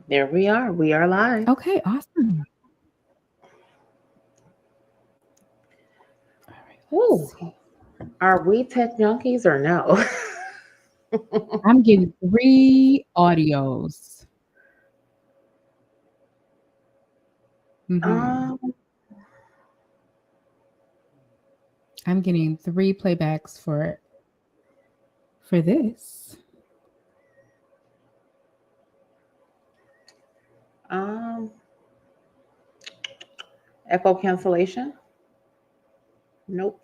There we are. We are live. Okay, awesome. All right, Ooh, let's see. are we tech junkies or no? I'm getting 3 audios. hmm um, I'm getting 3 playbacks for this. um, echo cancellation? Nope.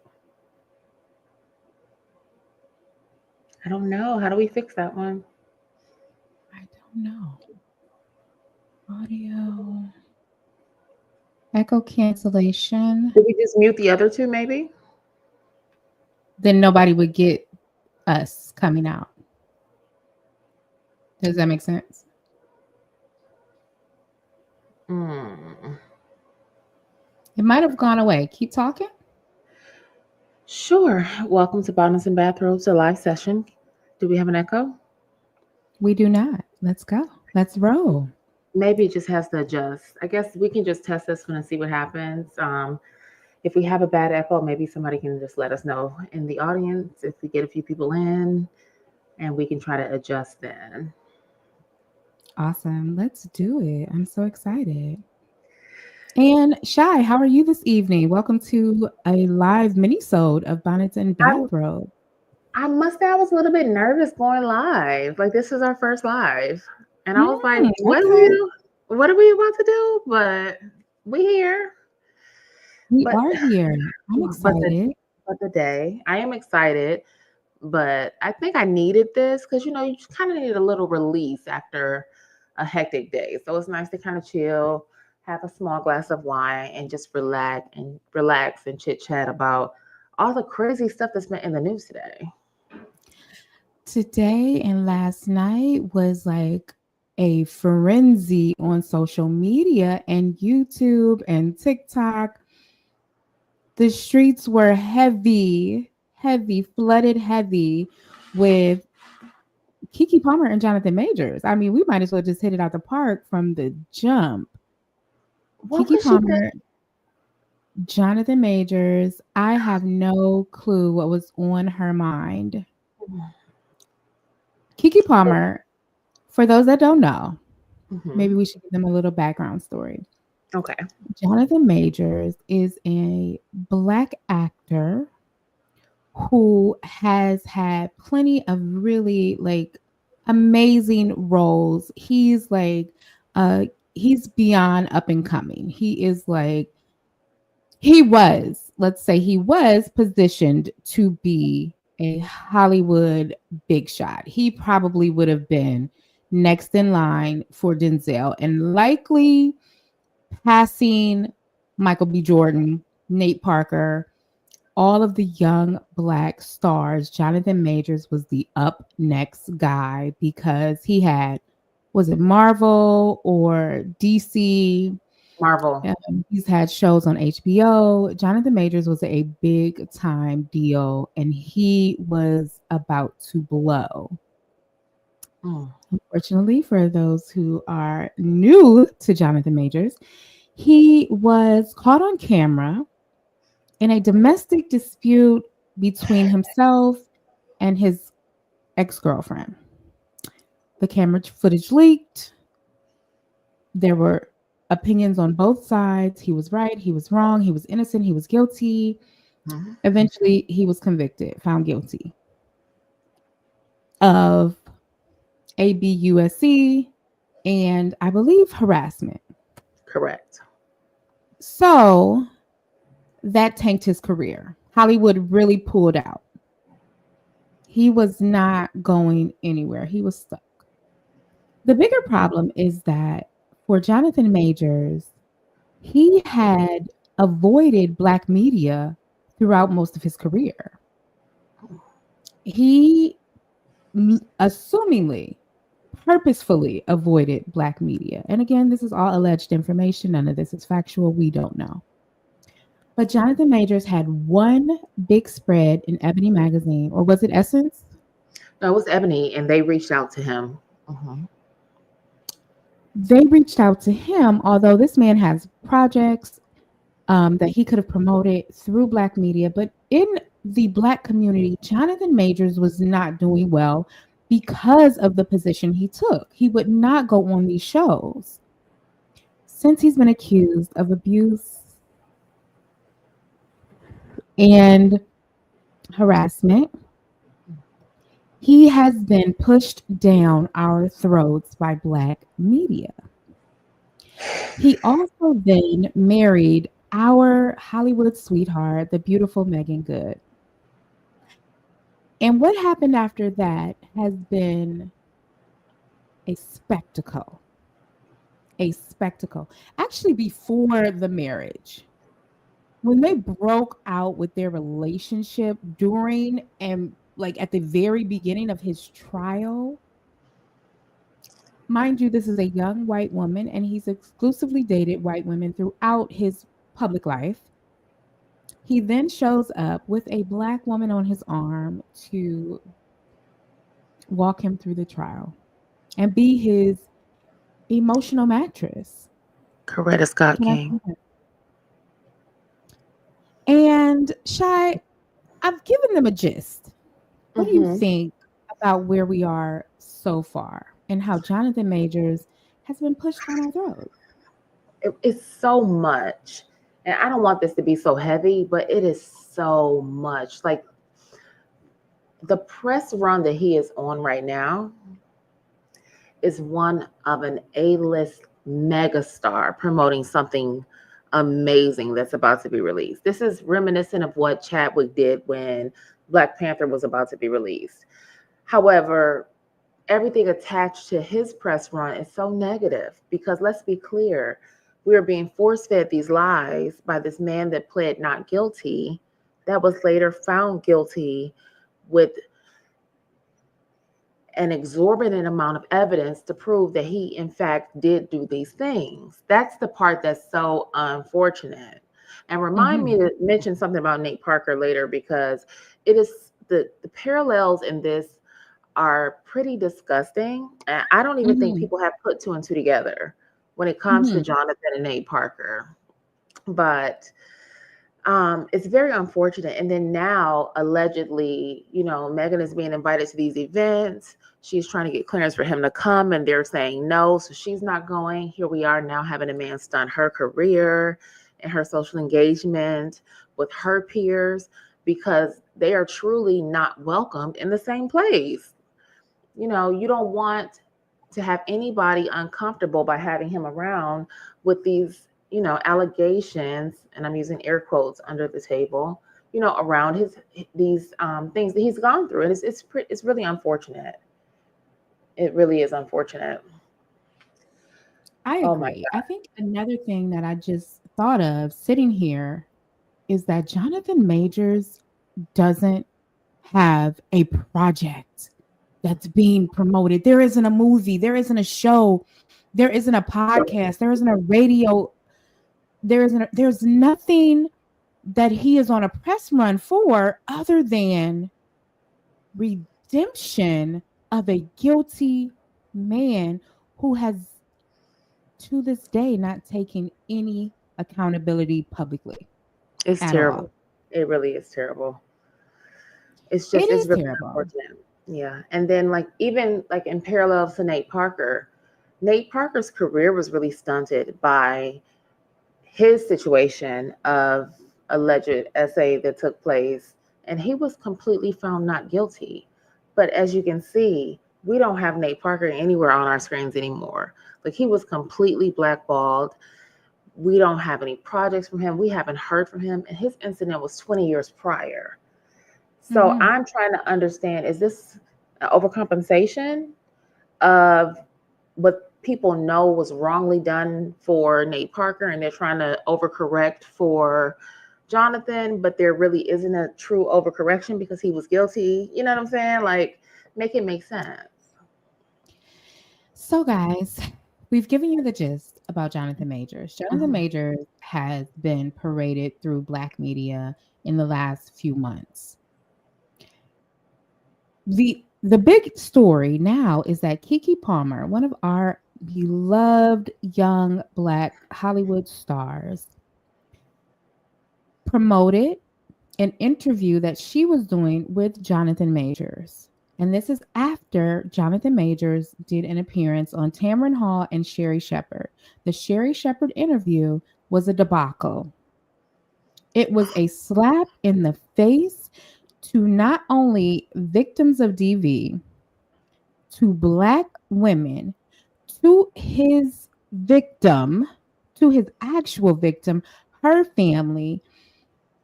I don't know. How do we fix that one? I don't know. Audio echo cancellation. Did we just mute the other two, maybe? Then nobody would get us coming out. Does that make sense? Hmm. It might have gone away. Keep talking. Sure. Welcome to Bonnets and Bathrobes, a live session. Do we have an echo? We do not. Let's go. Let's roll. Maybe it just has to adjust. I guess we can just test this one and see what happens. If we have a bad echo, maybe somebody can just let us know in the audience if we get a few people in, and we can try to adjust then. Awesome. Let's do it. I'm so excited. And Shy, how are you this evening? Welcome to a live mini-sode of Bonnets and I Bathrobe. I must say I was a little bit nervous going live. Like this is our first live, and I was like, Okay. what are we about to do?" But we here. We But are here. I'm but the excited. but the day I am excited. But I think I needed this because you just kind of need a little release after a hectic day. So it's nice to kind of chill, have a small glass of wine, and just relax and chit chat about all the crazy stuff that's been in the news today. Today and last night was like a frenzy on social media and YouTube and TikTok. The streets were heavy, flooded heavy with Keke Palmer and Jonathan Majors. I mean, we might as well just hit it out the park from the jump. What Keke was she saying? Palmer, Jonathan Majors, I have no clue what was on her mind. Keke Palmer, for those that don't know, Hmm. maybe we should give them a little background story. Okay. Jonathan Majors is a Black actor who has had plenty of really like amazing roles. Uh he's beyond up and coming. Let's say he was positioned to be a Hollywood big shot. He probably would have been next in line for Denzel and likely passing Michael B. Jordan, Nate Parker, all of the young Black stars. Jonathan Majors was the up next guy because he had, was it Marvel or DC? Marvel. He's had shows on HBO. Jonathan Majors was a big time deal and he was about to blow. Mm. Unfortunately, for those who are new to Jonathan Majors, he was caught on camera in a domestic dispute between himself and his ex girlfriend. The camera footage leaked. There were opinions on both sides. He was right, he was wrong, he was innocent, he was guilty. Mhm. Eventually, he was convicted, found guilty of ABUSC and I believe harassment. Correct. So that tanked his career. Hollywood really pulled out. He was not going anywhere. He was stuck. The bigger problem is that for Jonathan Majors, he had avoided Black media throughout most of his career. He assumingly, purposefully avoided Black media. And again, this is all alleged information. None of this is factual. We don't know. But Jonathan Majors had one big spread in Ebony magazine, or was it Essence? No, it was Ebony, and they reached out to him. Hmm. They reached out to him, although this man has projects that he could have promoted through Black media. But in the Black community, Jonathan Majors was not doing well because of the position he took. He would not go on these shows. Since he's been accused of abuse and harassment, he has been pushed down our throats by Black media. He also then married our Hollywood sweetheart, the beautiful Megan Good. And what happened after that has been a spectacle. A spectacle. Actually, before the marriage, when they broke out with their relationship during and like at the very beginning of his trial, mind you, this is a young white woman and he's exclusively dated white women throughout his public life. He then shows up with a Black woman on his arm to walk him through the trial and be his emotional mattress. Coretta Scott Can I King. say that? And Shy, I've given them a gist. What do you think about where we are so far and how Jonathan Majors has been pushed down our throats? It's so much. And I don't want this to be so heavy, but it is so much. Like the press run that he is on right now is one of an A-list megastar promoting something amazing that's about to be released. This is reminiscent of what Chadwick did when Black Panther was about to be released. However, everything attached to his press run is so negative because let's be clear, we are being force-fed these lies by this man that pled not guilty that was later found guilty with an exorbitant amount of evidence to prove that he in fact did do these things. That's the part that's so unfortunate. And remind me to mention something about Nate Parker later because it is the parallels in this are pretty disgusting. And I don't even think people have put two and two together when it comes to Jonathan and Nate Parker. But it's very unfortunate. And then now, allegedly, Megan is being invited to these events. She's trying to get clearance for him to come, and they're saying no. So she's not going. Here we are now having a man stunt her career and her social engagement with her peers because they are truly not welcomed in the same place. You don't want to have anybody uncomfortable by having him around with these allegations, and I'm using air quotes under the table, around these things that he's gone through, and it's really unfortunate. It really is unfortunate. I agree. I think another thing that I just thought of sitting here is that Jonathan Majors doesn't have a project that's being promoted. There isn't a movie, there isn't a show, there isn't a podcast, there isn't a radio, there's nothing that he is on a press run for other than redemption of a guilty man who has to this day not taken any accountability publicly. It's terrible. It really is terrible. It's really terrible. Unfortunate. Yeah. And then even in parallel to Nate Parker's career was really stunted by his situation of alleged essay that took place, and he was completely found not guilty. But as you can see, we don't have Nate Parker anywhere on our screens anymore. He was completely blackballed. We don't have any projects from him. We haven't heard from him. And his incident was 20 years prior. So I'm trying to understand, is this an overcompensation of what people know was wrongly done for Nate Parker, and they're trying to overcorrect for Jonathan, but there really isn't a true overcorrection because he was guilty? You know what I'm saying? Make it make sense. So guys, we've given you the gist about Jonathan Majors. Jonathan Majors has been paraded through Black media in the last few months. The big story now is that Keke Palmer, one of our beloved young Black Hollywood stars promoted an interview that she was doing with Jonathan Majors. And this is after Jonathan Majors did an appearance on Tamron Hall and Sherry Shepherd. The Sherry Shepherd interview was a debacle. It was a slap in the face to not only victims of DV, to Black women, to his victim, to his actual victim, her family,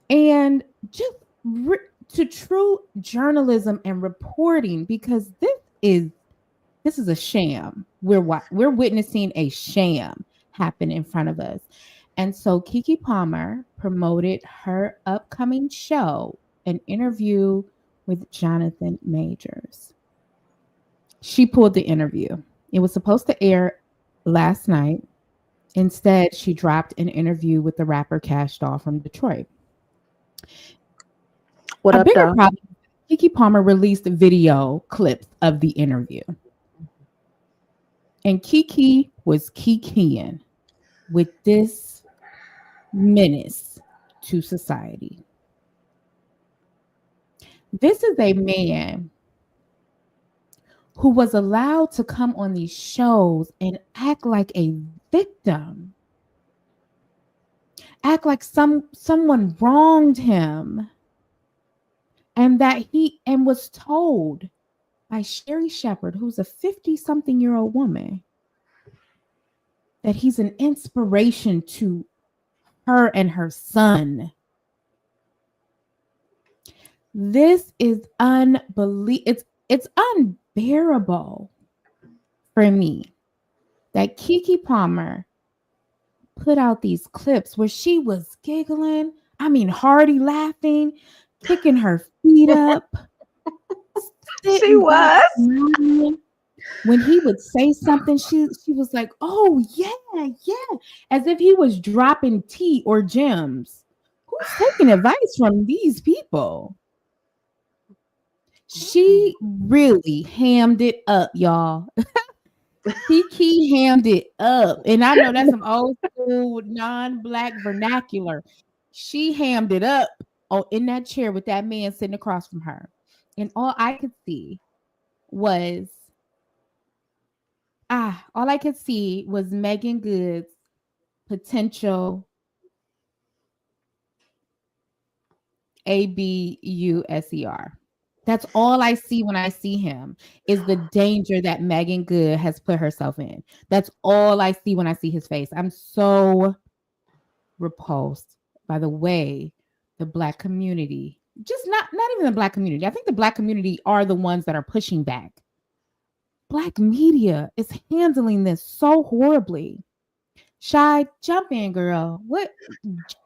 and just to true journalism and reporting, because this is a sham. We're witnessing a sham happen in front of us. And so Keke Palmer promoted her upcoming show, an interview with Jonathan Majors. She pulled the interview. It was supposed to air last night. Instead, she dropped an interview with the rapper Cash Doll from Detroit. What a up, bigger though? problem, Keke Palmer released video clips of the interview. And Keke was Kekeing with this menace to society. This is a man who was allowed to come on these shows and act like a victim, act like someone wronged him, and that he was told by Sherry Shepherd, who's a 50-something-year-old woman, that he's an inspiration to her and her son. This is unbelievable. It's unbearable for me that Keke Palmer put out these clips where she was giggling, hearty laughing, picking her feet up. She was. When he would say something, she was like, oh, yeah, as if he was dropping tea or gems. Who's taking advice from these people? She really hammed it up, y'all. Keke hammed it up. And I know that's some old school, non-Black vernacular. She hammed it up in that chair with that man sitting across from her. And all I could see was Megan Good's potential ABUSER. That's all I see when I see him, is the danger that Megan Good has put herself in. That's all I see when I see his face. I'm so repulsed by the way the Black community, just not even the Black community. I think the Black community are the ones that are pushing back. Black media is handling this so horribly. Shy, jump in, girl.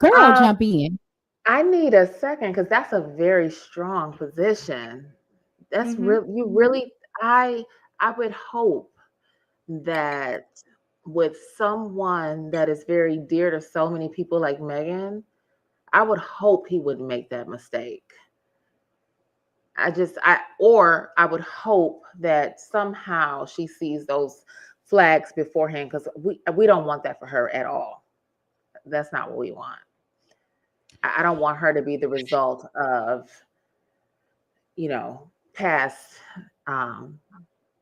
Jump in. I need a second, because that's a very strong position. That's I would hope that with someone that is very dear to so many people like Megan, I would hope he wouldn't make that mistake. I would hope that somehow she sees those flags beforehand, because we don't want that for her at all. That's not what we want. I don't want her to be the result of, past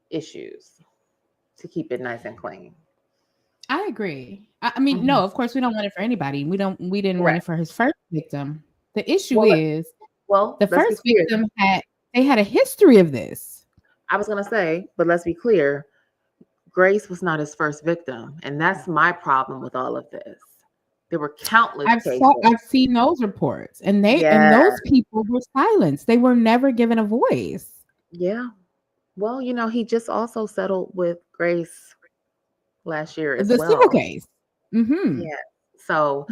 issues, to keep it nice and clean. I agree. No, of course we don't want it for anybody. We didn't want it for his first victim. The issue is the first victim had a history of this. I was going to say, but let's be clear, Grace was not his first victim. And that's my problem with all of this. There were countless cases. I've seen those reports, and those people were silenced. They were never given a voice. Yeah. Well, he just also settled with Grace last year as well. The civil case. Mm-hmm. Yeah. So,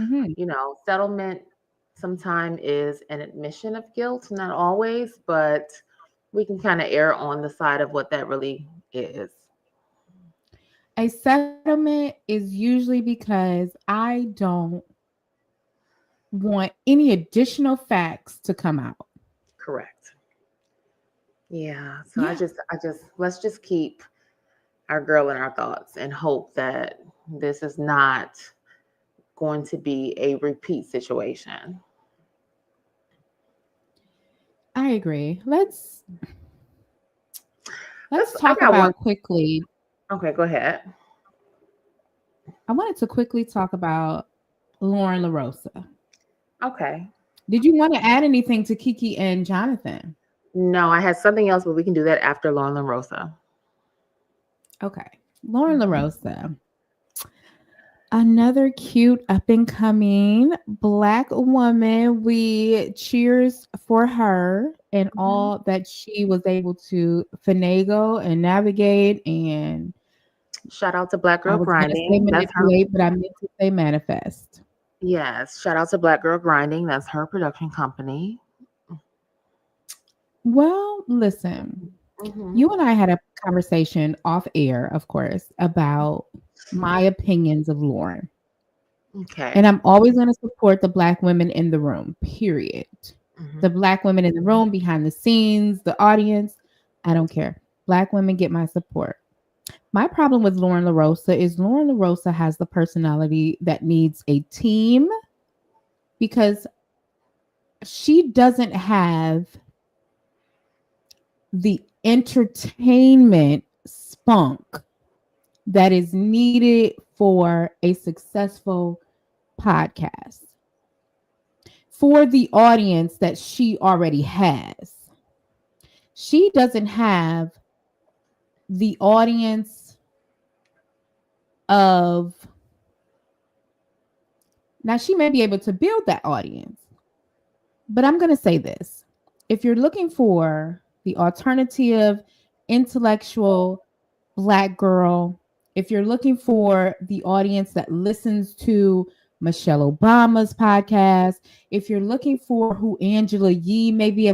settlement sometimes is an admission of guilt, not always, but we can kind of err on the side of what that really is. A settlement is usually because I don't want any additional facts to come out. Correct. Yeah. So I just let's just keep our girl in our thoughts and hope that this is not going to be a repeat situation. I agree. Let's I talk got one. about quickly. Okay, go ahead. I wanted to quickly talk about Lauren Larosa. Okay. Did you want to add anything to Keke and Jonathan? No, I had something else, but we can do that after Lauren Rosa. Okay. Lauren Larosa. Another cute up and coming Black woman. We cheers for her and all that she was able to finagle and navigate. And Shout out to Black I Girl was going to say Grinding. That's her. manipulate, but I meant to say manifest. Yes. Shout out to Black Girl Grinding. That's her production company. Well, listen, you and I had a conversation off air, of course, about my opinions of Lauren. Okay. And I'm always going to support the Black women in the room, period. The Black women in the room, behind the scenes, the audience, I don't care. Black women get my support. My problem with Lauren Larosa is Lauren Larosa has the personality that needs a team because she doesn't have the entertainment spunk that is needed for a successful podcast for the audience that she already has. She doesn't have the audience of, now she may be able to build that audience, but I'm going to say this. If you're looking for the alternative, intellectual Black girl, if you're looking for the audience that listens to Michelle Obama's podcast, if you're looking for who Angela Yee maybe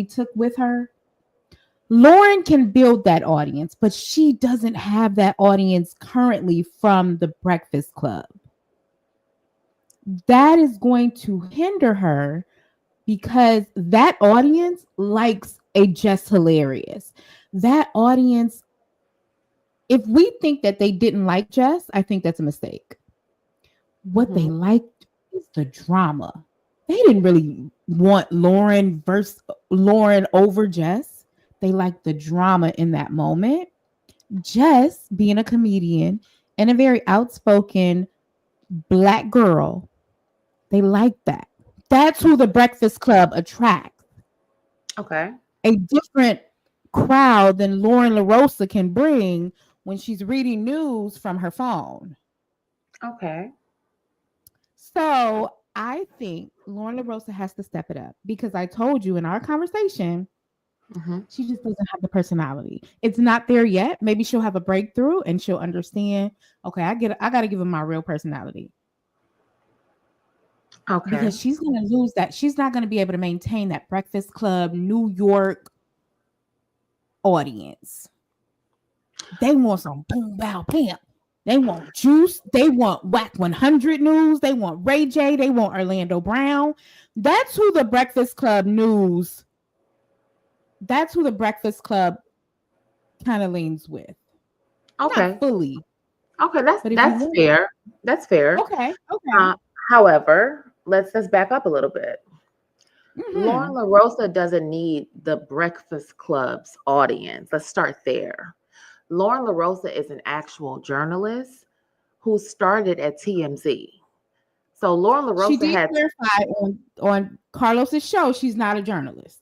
took with her, Loren can build that audience, but she doesn't have that audience currently from the Breakfast Club. That is going to hinder her because that audience likes a Just Hilarious. That audience, if we think that they didn't like Jess, I think that's a mistake. What they liked is the drama. They didn't really want Loren over Jess. They liked the drama in that moment. Jess, being a comedian and a very outspoken Black girl, they like that. That's who the Breakfast Club attracts. Okay. A different crowd than Lauren Larosa can bring when she's reading news from her phone. Okay. So I think Lauren LaRosa has to step it up because I told you in our conversation, she just doesn't have the personality. It's not there yet. Maybe she'll have a breakthrough and she'll understand, okay, I got to give him my real personality. Okay. Because she's going to lose that. She's not going to be able to maintain that Breakfast Club New York audience. They want some boom, bow, bam. They want juice. They want Whack 100 news. They want Ray J. They want Orlando Brown. That's who the Breakfast Club news. That's who the Breakfast Club kind of leans with. Okay. Not fully. Okay, that's fair. That's fair. Okay. However, let's back up a little bit. Lauren LaRosa doesn't need the Breakfast Club's audience. Let's start there. Lauren LaRosa is an actual journalist who started at TMZ. So Lauren LaRosa she did clarify on Carlos's show she's not a journalist.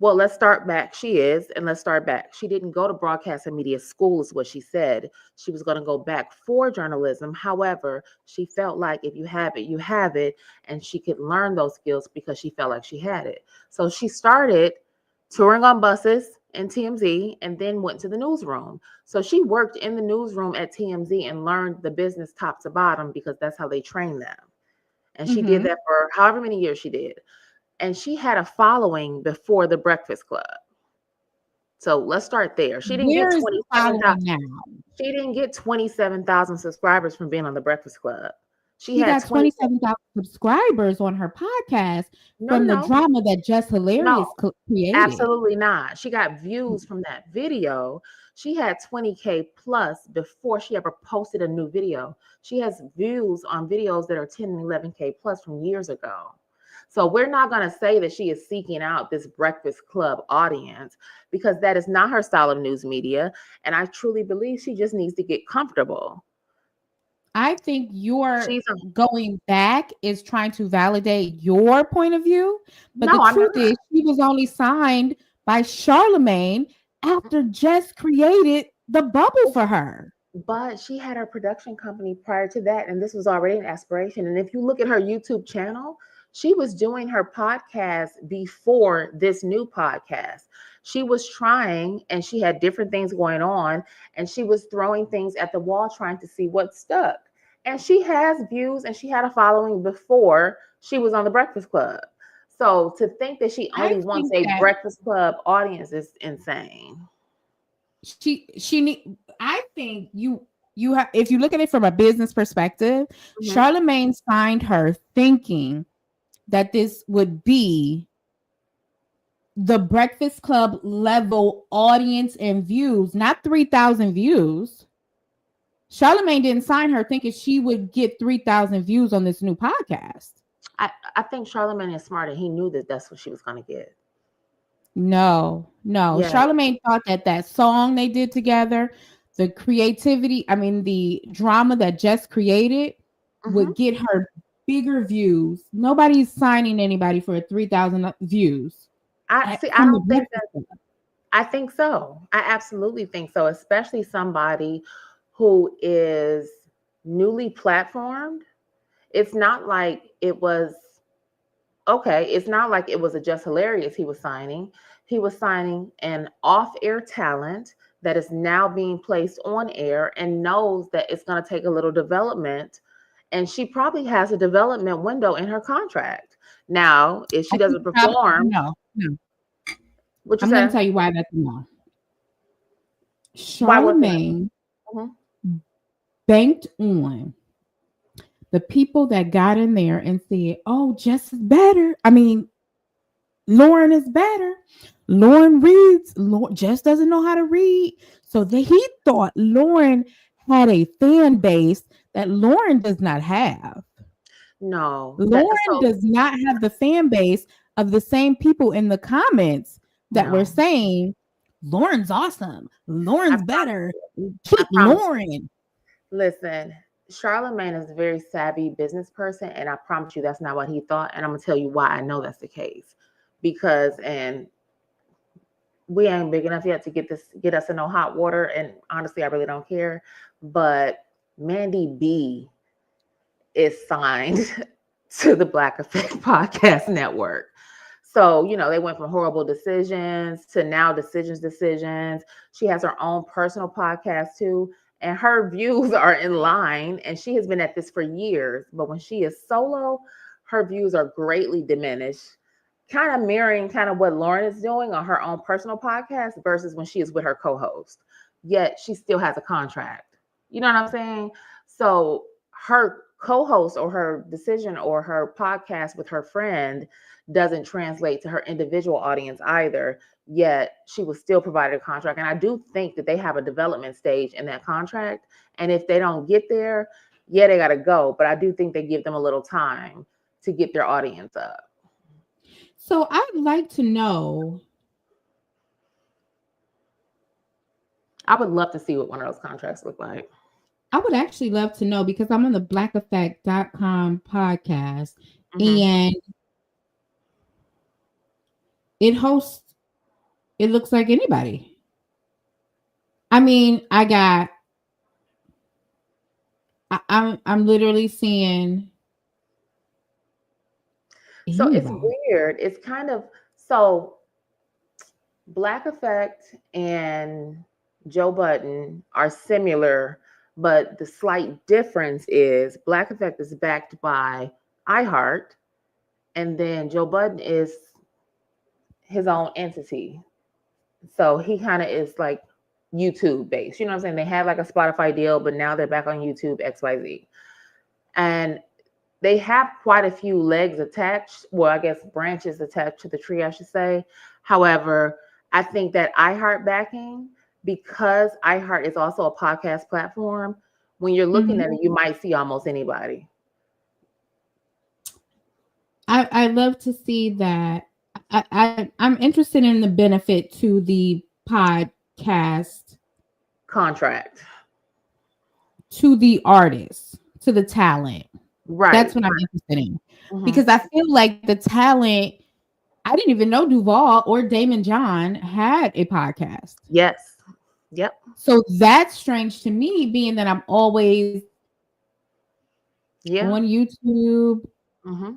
Well, let's start back. She is, and let's start back. She didn't go to broadcast and media school, is what she said. She was going to go back for journalism. However, she felt like if you have it, you have it, and she could learn those skills because she felt like she had it. So she started touring on buses in TMZ and then went to the newsroom. So she worked in the newsroom at TMZ and learned the business top to bottom because that's how they train them. And she did that for however many years she did. And she had a following before the Breakfast Club. So let's start there. She didn't get 27,000. She didn't get 27,000 subscribers from being on the Breakfast Club. She had 27,000 subscribers on her podcast from the drama that Just Hilarious created. Absolutely not. She got views from that video. She had 20K plus before she ever posted a new video. She has views on videos that are 10 and 11K plus from years ago. So we're not going to say that she is seeking out this Breakfast Club audience, because that is not her style of news media. And I truly believe she just needs to get comfortable. I think your She's a, going back is trying to validate your point of view. But the no, I'm truth not. is, she was only signed by Charlemagne after Jess created the bubble for her. But she had her production company prior to that, and this was already an aspiration. And if you look at her YouTube channel, she was doing her podcast before this new podcast. She was trying, and she had different things going on, and she was throwing things at the wall trying to see what stuck. And she has views, and she had a following before she was on the Breakfast Club. So to think that she I only wants think a that Breakfast Club audience is insane. she need. I think you have, if you look at it from a business perspective, Mhm. Charlemagne signed her thinking that this would be the Breakfast Club level audience and views, not 3,000 views. Charlemagne didn't sign her thinking she would get 3,000 views on this new podcast. I think Charlemagne is smart, and he knew that that's what she was going to get. No. Yeah. Charlemagne thought that song they did together, the creativity, I mean, the drama that Jess created would get her bigger views. Nobody's signing anybody for 3,000 views. I From the don't think Breakfast that. Club. I think so. I absolutely think so, especially somebody who is newly platformed. It's not like it was okay. It's not like it was a Just Hilarious he was signing. He was signing an off-air talent that is now being placed on air and knows that it's going to take a little development. And she probably has a development window in her contract. Now, if she I think doesn't perform, no. what you I'm going say? to tell you why that's no. Why was that? Charlemagne banked on the people that got in there and said, "Oh, Jess is better. I mean, Loren is better. Loren reads. Jess doesn't know how to read." So he thought Loren had a fan base that Loren does not have. No, Loren does not have the fan base of the same people in the comments that were saying, "Loren's awesome. Loren's better. Keep Loren." Listen, Charlemagne is a very savvy business person, and I promise you that's not what he thought. And I'm gonna tell you why I know that's the case. Because and we ain't big enough yet to get us in no hot water. And honestly, I really don't care. But Mandy B is signed to the Black Effect Podcast Network. So, they went from Horrible Decisions to now Decisions. She has her own personal podcast too. And her views are in line. And she has been at this for years. But when she is solo, her views are greatly diminished. Kind of mirroring kind of what Loren is doing on her own personal podcast versus when she is with her co-host. Yet she still has a contract. You know what I'm saying? So her co-host or her decision or her podcast with her friend doesn't translate to her individual audience either. Yet she was still provided a contract. And I do think that they have a development stage in that contract. And if they don't get there, yeah, they got to go. But I do think they give them a little time to get their audience up. So I'd like to know. I would love to see what one of those contracts look like. I would actually love to know because I'm on the blackeffect.com podcast and it looks like anybody. I mean, I'm literally seeing. So it's weird. It's kind of so Black Effect and Joe Budden are similar, but the slight difference is Black Effect is backed by iHeart, and then Joe Budden is his own entity. So he kind of is like YouTube based. You know what I'm saying? They had like a Spotify deal, but now they're back on YouTube XYZ. And they have quite a few legs attached. Well, I guess branches attached to the tree, I should say. However, I think that iHeart backing because iHeart is also a podcast platform, when you're looking at it, you might see almost anybody. I love to see that. I'm interested in the benefit to the podcast, Contract. to the artist, to the talent. Right. That's what I'm interested in. Because I feel like the talent, I didn't even know Duval or Damon John had a podcast. Yes. Yep. So that's strange to me, being that I'm always on YouTube,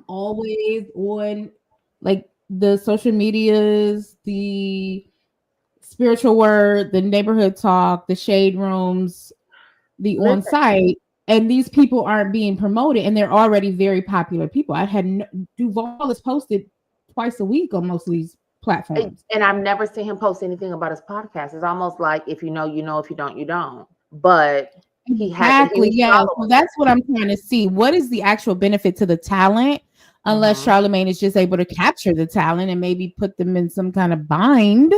always on like the social medias, the spiritual word, the neighborhood talk, the shade rooms, the on site, and these people aren't being promoted, and they're already very popular people. I had Duval is posted twice a week on most of these platforms, and I've never seen him post anything about his podcast. It's almost like if you know, you know; if you don't, you don't. But he exactly, yeah. So that's what I'm trying to see. What is the actual benefit to the talent? Unless Charlemagne is just able to capture the talent and maybe put them in some kind of bind.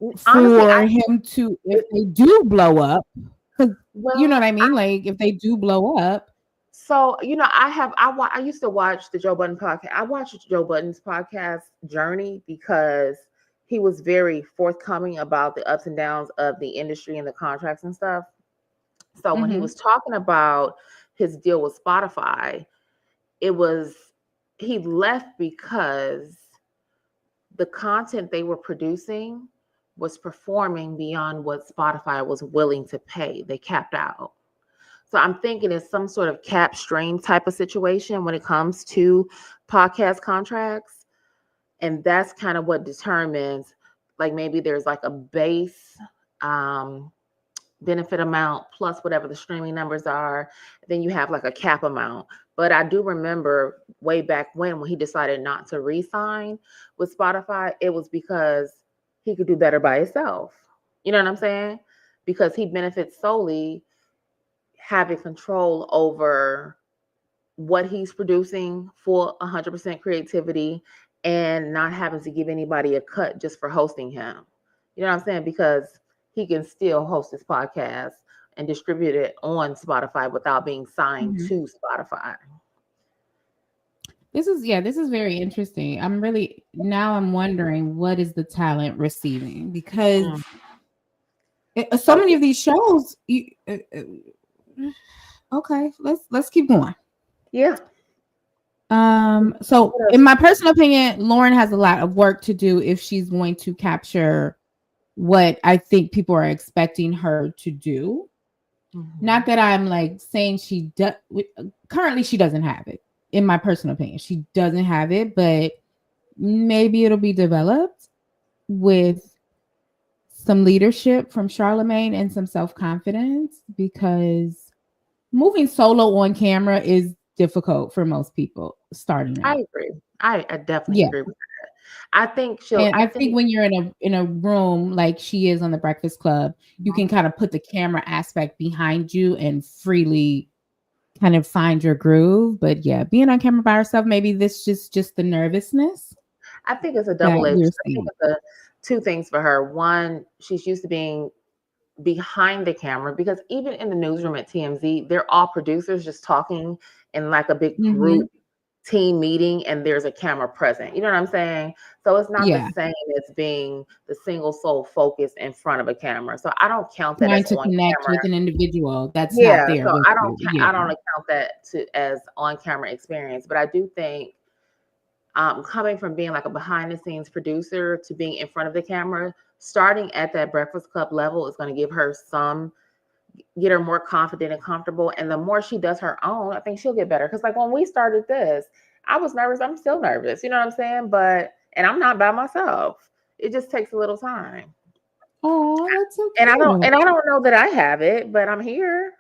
Honestly, for him to, if they do blow up, because you know what I mean, like if they do blow up. So I used to watch the Joe Budden podcast. I watched Joe Budden's podcast Journey because he was very forthcoming about the ups and downs of the industry and the contracts and stuff. So when he was talking about his deal with Spotify, he left because the content they were producing was performing beyond what Spotify was willing to pay. They capped out. So I'm thinking it's some sort of cap stream type of situation when it comes to podcast contracts. And that's kind of what determines, like maybe there's like a base benefit amount plus whatever the streaming numbers are. Then you have like a cap amount. But I do remember way back when he decided not to re-sign with Spotify, it was because he could do better by himself. You know what I'm saying? Because he benefits solely having control over what he's producing for 100% creativity and not having to give anybody a cut just for hosting him. You know what I'm saying? Because he can still host his podcast and distribute it on Spotify without being signed to Spotify. This is very interesting. I'm wondering what is the talent receiving, because so many of these shows. Okay, let's keep going. Yeah. So in my personal opinion, Loren has a lot of work to do if she's going to capture what I think people are expecting her to do. Not that I'm like saying she does. Currently, she doesn't have it. In my personal opinion, she doesn't have it, but maybe it'll be developed with some leadership from Charlemagne and some self-confidence, because moving solo on camera is difficult for most people starting out. I agree. I definitely agree with that. I think I think when you're in a room like she is on the Breakfast Club, you can kind of put the camera aspect behind you and freely kind of find your groove. But yeah, being on camera by herself, maybe this just the nervousness. I think it's a double-edged. I think it's two things for her. One, she's used to being behind the camera, because even in the newsroom at TMZ, they're all producers just talking in like a big group team meeting, and there's a camera present. You know what I'm saying? So it's not the same as being the single sole focus in front of a camera. So I don't count that as to connect camera with an individual that's not there. So I don't account that as on camera experience. But I do think coming from being like a behind the scenes producer to being in front of the camera, starting at that Breakfast Club level is going to get her more confident and comfortable. And the more she does her own, I think she'll get better. Because like when we started this, I was nervous. I'm still nervous. You know what I'm saying? And I'm not by myself. It just takes a little time. Oh, that's okay. And I don't know that I have it, but I'm here.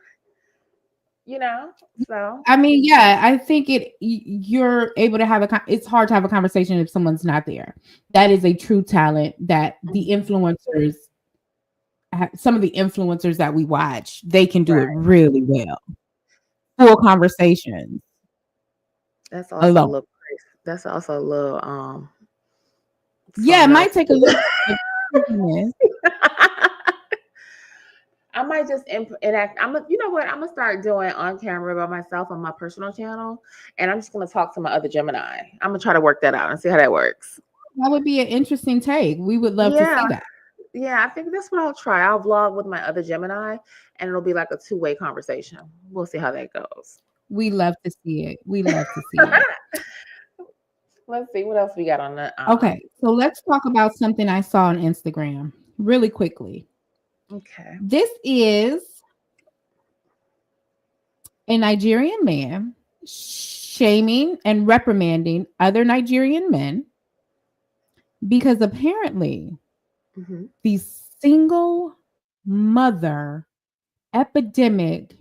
You know, so I mean, yeah, I think you're able to have it's hard to have a conversation if someone's not there. That is a true talent that the influencers, some of the influencers that we watch, they can do it really well. Full conversations. That's also a little crazy. That's also a little yeah, it might take a little I might just enact. You know what? I'm gonna start doing on camera by myself on my personal channel, and I'm just gonna talk to my other Gemini. I'm gonna try to work that out and see how that works. That would be an interesting take. We would love to Yeah, see that. yeah. I think that's what I'll try. I'll vlog with my other Gemini, and it'll be like a two-way conversation. We'll see how that goes. We love to see it. We love to see it. Let's see what else we got on the. Okay, so let's talk about something I saw on Instagram really quickly. Okay. This is a Nigerian man shaming and reprimanding other Nigerian men because apparently the single mother epidemic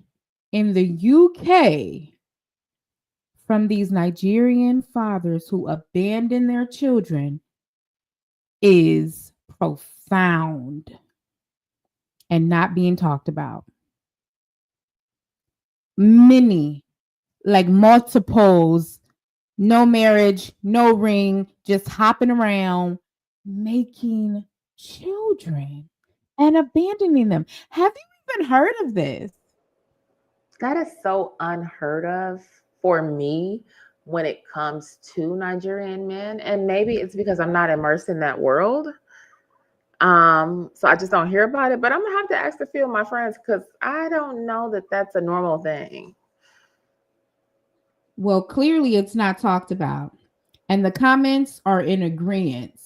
in the UK from these Nigerian fathers who abandon their children is profound and not being talked about. Many, like multiples, no marriage, no ring, just hopping around, making children and abandoning them. Have you even heard of this? That is so unheard of for me when it comes to Nigerian men. And maybe it's because I'm not immersed in that world. So I just don't hear about it. But I'm gonna have to ask a few of my friends because I don't know that that's a normal thing. Well, clearly it's not talked about. And the comments are in agreement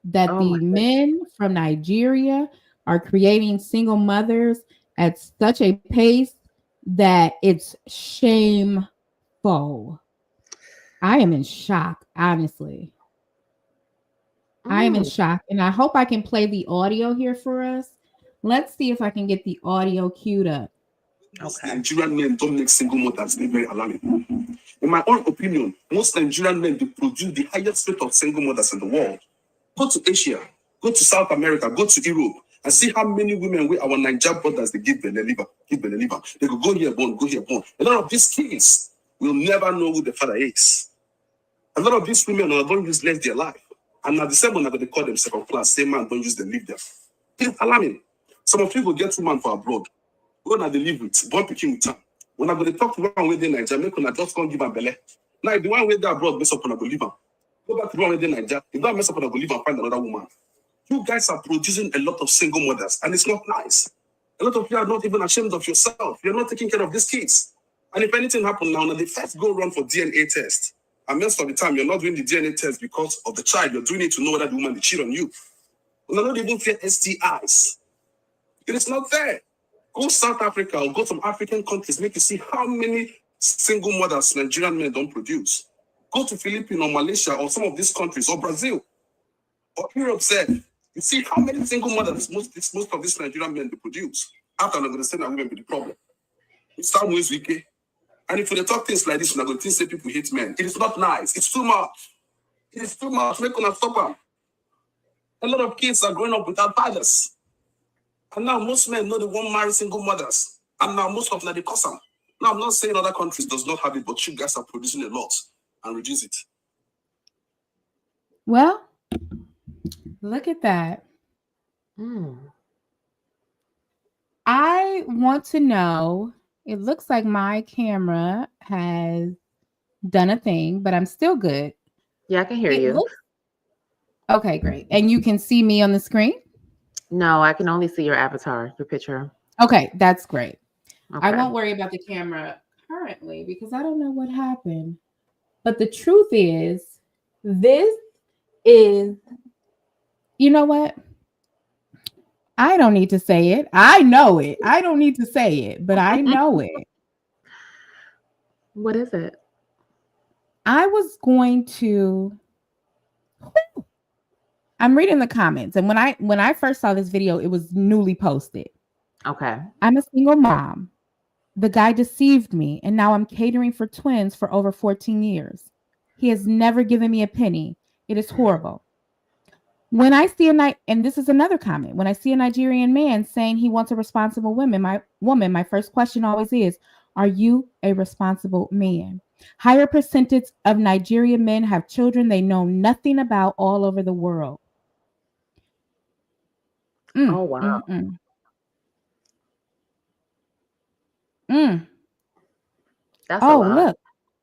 that the men from Nigeria are creating single mothers at such a pace that it's shameful. I am in shock, honestly. I am in shock. And I hope I can play the audio here for us. Let's see if I can get the audio queued up. Okay. Nigerian men don't make single mothers. They're very alarming. In my own opinion, most Nigerian men they produce the highest rate of single mothers in the world. Go to Asia, go to South America, go to Europe, and see how many women with our Nigerian brothers they give their liver. They could go here born, go here born. A lot of these kids will never know who the father is. A lot of these women don't use less their life. And at the same moment, they call them second class. Same man don't use them, leave them. It's alarming. Some of you will get two man for abroad. Go now they live with, born picking with time. When I go to talk to one way they Nigeria, make una just can't give them belly. Now if the one way they abroad mess up on a go leave them. Go back to the one way they Nigeria. If don't mess up on a go leave and find another woman. You guys are producing a lot of single mothers, and it's not nice. A lot of you are not even ashamed of yourself. You're not taking care of these kids. And if anything happens now, they first go run for DNA test. And most of the time, you're not doing the DNA test because of the child. You're doing it to know whether the woman will cheat on you. You're not even fear STIs. It is not there. Go South Africa or go to African countries, make you see how many single mothers Nigerian men don't produce. Go to Philippines or Malaysia or some of these countries or Brazil or Europe said, you see how many single mothers most of these Nigerian men they produce. After I'm going to say that women be the problem. It's some ways we get. And if we talk things like this, we're going to say people hate men. It is not nice. It's too much. It is too much. We're going to stop them. A lot of kids are growing up without fathers. And now most men know they won't marry single mothers. And now most of them, they cause them. Now, I'm not saying other countries does not have it, but you guys are producing a lot and reduce it. Well, look at that. I want to know, it looks like my camera has done a thing, but I'm still good. Yeah, I can hear you. Okay, great. And you can see me on the screen? No, I can only see your avatar, your picture. Okay, that's great. Okay. I won't worry about the camera currently because I don't know what happened. But the truth is, this is, you know what? I don't need to say it. I know it. I don't need to say it, but I know it. What is it? I was going to. I'm reading the comments, and when I first saw this video, it was newly posted. Okay. I'm a single mom. The guy deceived me, and now I'm catering for twins for over 14 years. He has never given me a penny. It is horrible. When I see and this is another comment, when I see a Nigerian man saying he wants a responsible woman, my first question always is, are you a responsible man? Higher percentage of Nigerian men have children they know nothing about all over the world. Oh, wow. Mm. That's a Oh, lot. look.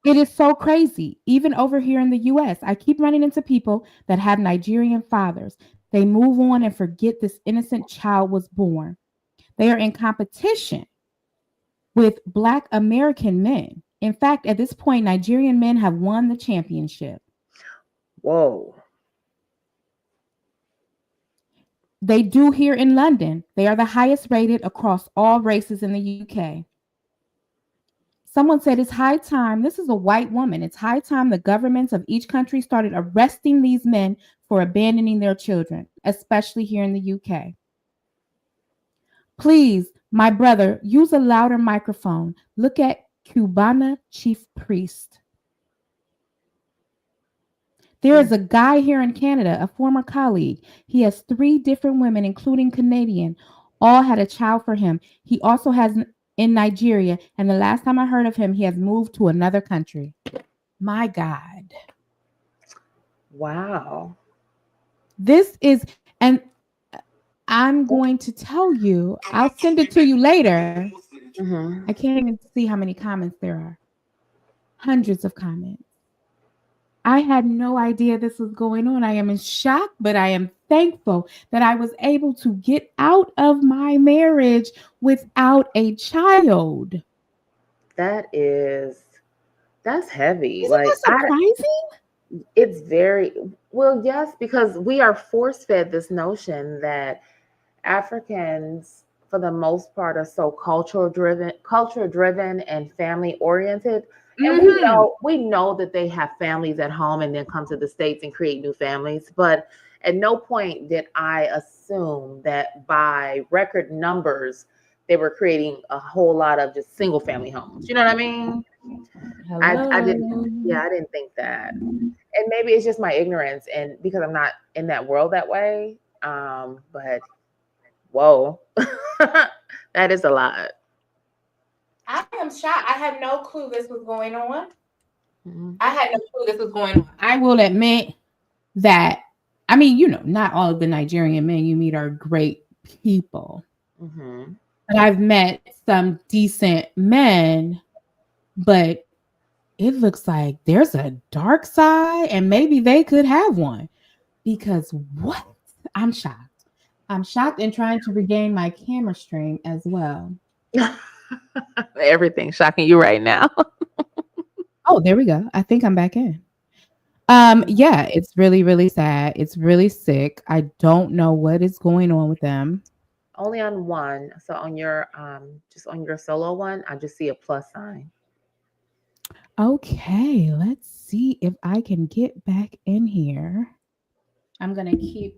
It is so crazy. Even over here in the US, I keep running into people that have Nigerian fathers. They move on and forget this innocent child was born. They are in competition with Black American men. In fact, at this point, Nigerian men have won the championship. Whoa. They do here in London. They are the highest rated across all races in the UK. Someone said it's high time, this is a white woman, it's high time the governments of each country started arresting these men for abandoning their children, especially here in the UK. Please, my brother, use a louder microphone. Look at Cubana chief priest. There is a guy here in Canada, a former colleague. He has 3 different women, including Canadian, all had a child for him. He also has in Nigeria, and the last time I heard of him, he has moved to another country. My God. Wow. This is, and I'm going to tell you, I'll send it to you later. Mm-hmm. I can't even see how many comments there are. Hundreds of comments. I had no idea this was going on. I am in shock, but I am thankful that I was able to get out of my marriage without a child. That's heavy. Isn't that surprising? It's very well, yes, because we are force fed this notion that Africans, for the most part, are so culture driven and family oriented. And we know that they have families at home and then come to the States and create new families. But at no point did I assume that by record numbers they were creating a whole lot of just single family homes. You know what I mean? I didn't think that. And maybe it's just my ignorance and because I'm not in that world that way. But whoa, that is a lot. I am shocked. I had no clue this was going on. Mm-hmm. I had no clue this was going on. I will admit that, I mean, you know, not all of the Nigerian men you meet are great people. Mm-hmm. But I've met some decent men, but it looks like there's a dark side and maybe they could have one. Because what? I'm shocked. I'm shocked and trying to regain my camera stream as well. Everything's shocking you right now. Oh, there we go. I think I'm back in. Yeah, it's really, really sad. It's really sick. I don't know what is going on with them. Only on one. So on your just on your solo one, I just see a plus sign. Okay, let's see if I can get back in here. I'm gonna keep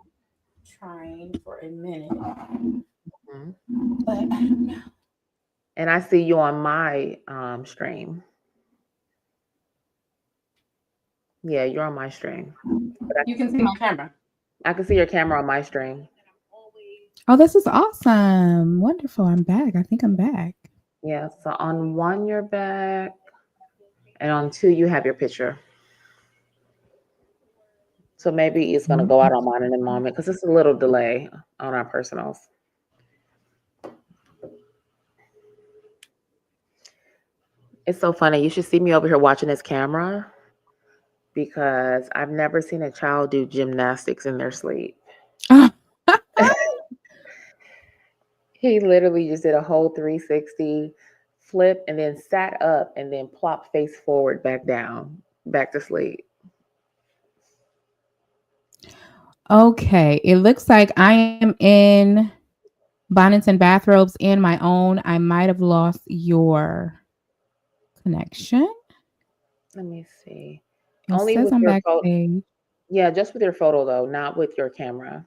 trying for a minute. Mm-hmm. But I don't know. And I see you on my stream. Yeah, you're on my stream. You can see my camera. I can see your camera on my stream. Oh, this is awesome. Wonderful. I'm back. I think I'm back. Yeah, so on one you're back, and on 2 you have your picture. So maybe it's gonna go out on mine in a moment because it's a little delay on our personals. It's so funny. You should see me over here watching this camera because I've never seen a child do gymnastics in their sleep. He literally just did a whole 360 flip and then sat up and then plopped face forward back down, back to sleep. Okay, it looks like I am in Bonnets and Bathrobes and my own. I might have lost your connection. Let me see. It Only says with I'm your backstage. photo. Yeah, just with your photo though, not with your camera.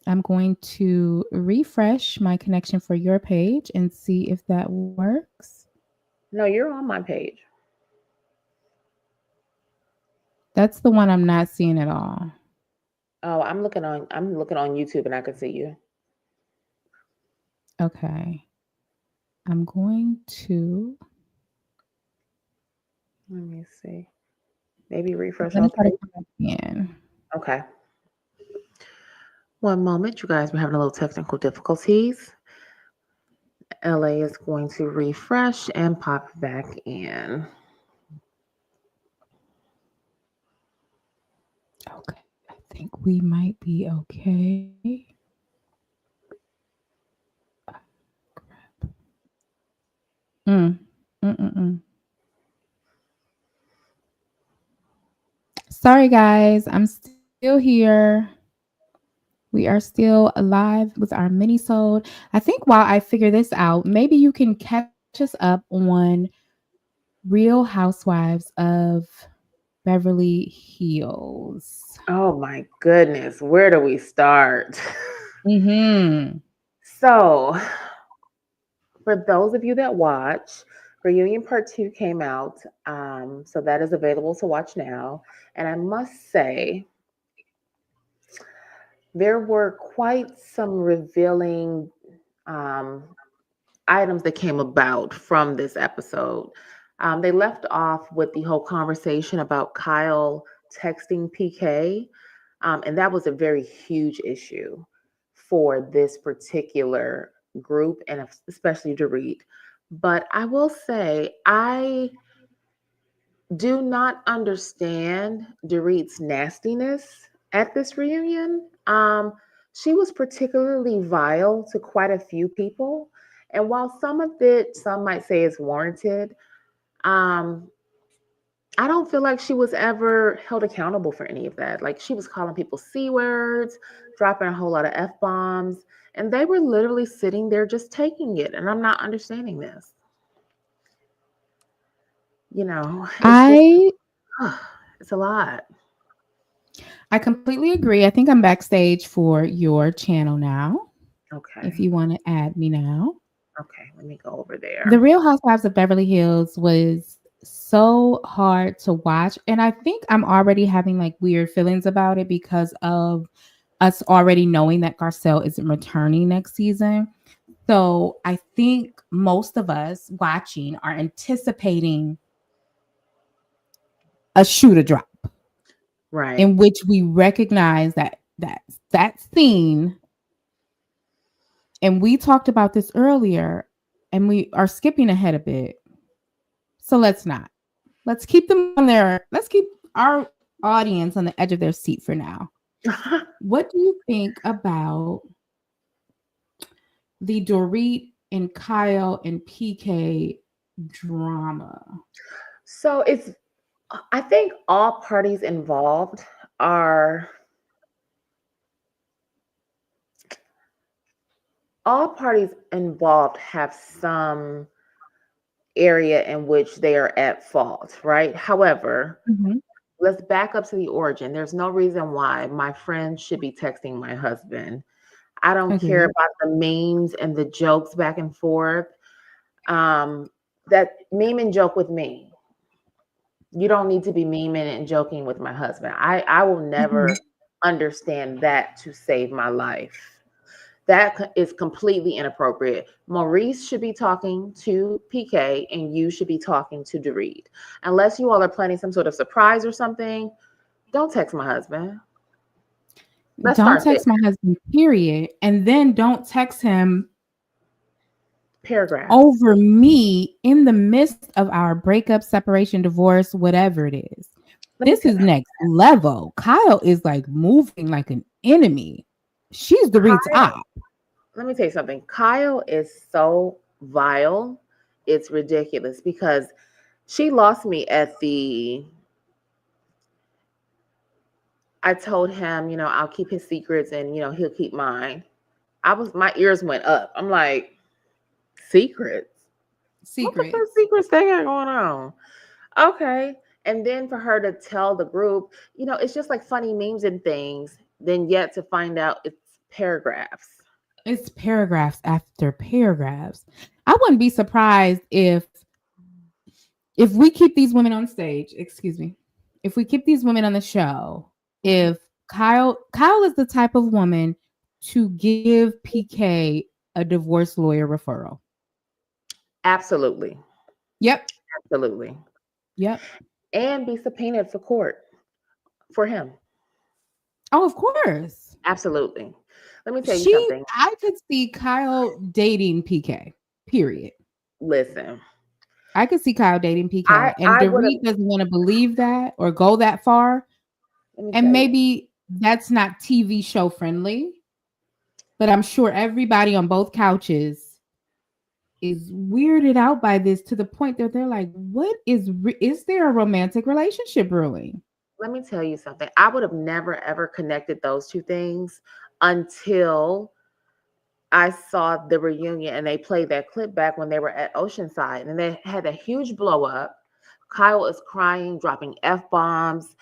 I'm going to refresh my connection for your page and see if that works. No, you're on my page. That's the one I'm not seeing at all. Oh, I'm looking on YouTube and I can see you. Okay. I'm going to let me see. Maybe refresh on on page. again. Okay. One moment, you guys. We're having a little technical difficulties. LA is going to refresh and pop back in. Okay. I think we might be okay. Mm. Mm-mm-mm. Sorry, guys. I'm still here. We are still alive with our mini-sode. I think while I figure this out, maybe you can catch us up on Real Housewives of Beverly Hills. Oh my goodness, where do we start? Mm-hmm. So, for those of you that watch, Reunion Part 2 came out. So that is available to watch now. And I must say, there were quite some revealing um, items that came about from this episode. They left off with the whole conversation about Kyle texting PK, and that was a very huge issue for this particular group and especially Dorit. But I will say, I do not understand Dorit's nastiness at this reunion. She was particularly vile to quite a few people. And while some of it, some might say is warranted, um, I don't feel like she was ever held accountable for any of that. Like she was calling people C words, dropping a whole lot of F bombs, and they were literally sitting there just taking it. And I'm not understanding this. It's just, I it's a lot. I completely agree. I think I'm backstage for your channel now. If Okay. you want to add me now. Okay. Let me go over The there. Real Housewives of Beverly Hills was so hard to watch. And I think I'm already having like weird feelings about it because of us already knowing that Garcelle isn't returning next season. So I think most of us watching are anticipating a shoe to drop Right. in which we recognize that scene. And we talked about this earlier and we are skipping ahead a bit. So let's not. Let's keep them on their, let's keep our audience on the edge of their seat for now. What do you think about the Dorit and Kyle and PK drama? So I think all parties involved are, all parties involved have some area in which they are at fault, right? However, Mm-hmm. let's back up to the origin. There's no reason why my friend should be texting my husband. I don't care Agreed. about the memes and the jokes back and forth. That meme and joke with me. You don't need to be memeing and joking with my husband. I will never Mm-hmm. understand that to save my life. That is completely inappropriate. Maurice should be talking to PK and you should be talking to Dorit. Unless you all are planning some sort of surprise or something, don't text my husband. Let's Don't start there. text my husband, period. And then don't text him Paragraphs. over me in the midst of our breakup, separation, divorce, whatever it is. Let me This tell is next level. Kyle is like moving like an enemy. She's the Dorit's Kyle, eye. let me tell you something. Kyle is so vile. It's ridiculous because she lost me at the, I told him, I'll keep his secrets and, he'll keep mine. My ears went up. I'm like, secrets? What the Secrets. fuck secrets they got going on? Okay. And then for her to tell the group, it's just like funny memes and things, then yet to find out it's paragraphs. It's paragraphs after paragraphs. I wouldn't be surprised if we keep these women on stage, excuse me, if we keep these women on the show, if Kyle is the type of woman to give PK a divorce lawyer referral. Absolutely. Yep. Absolutely. Yep. And be subpoenaed for court for him. Oh, of course. Absolutely. Let me tell you something. I could see Kyle dating PK. Period. Listen, I could see Kyle dating PK, and I would have. Dorit doesn't want to believe that or go that far. And maybe that's not TV show friendly, but I'm sure everybody on both couches is weirded out by this to the point that they're like, what is there a romantic relationship brewing? Let me tell you something. I would have never ever connected those two things until I saw the reunion and they played that clip back when they were at Oceanside and they had a huge blow up. Kyle is crying, dropping F-bombs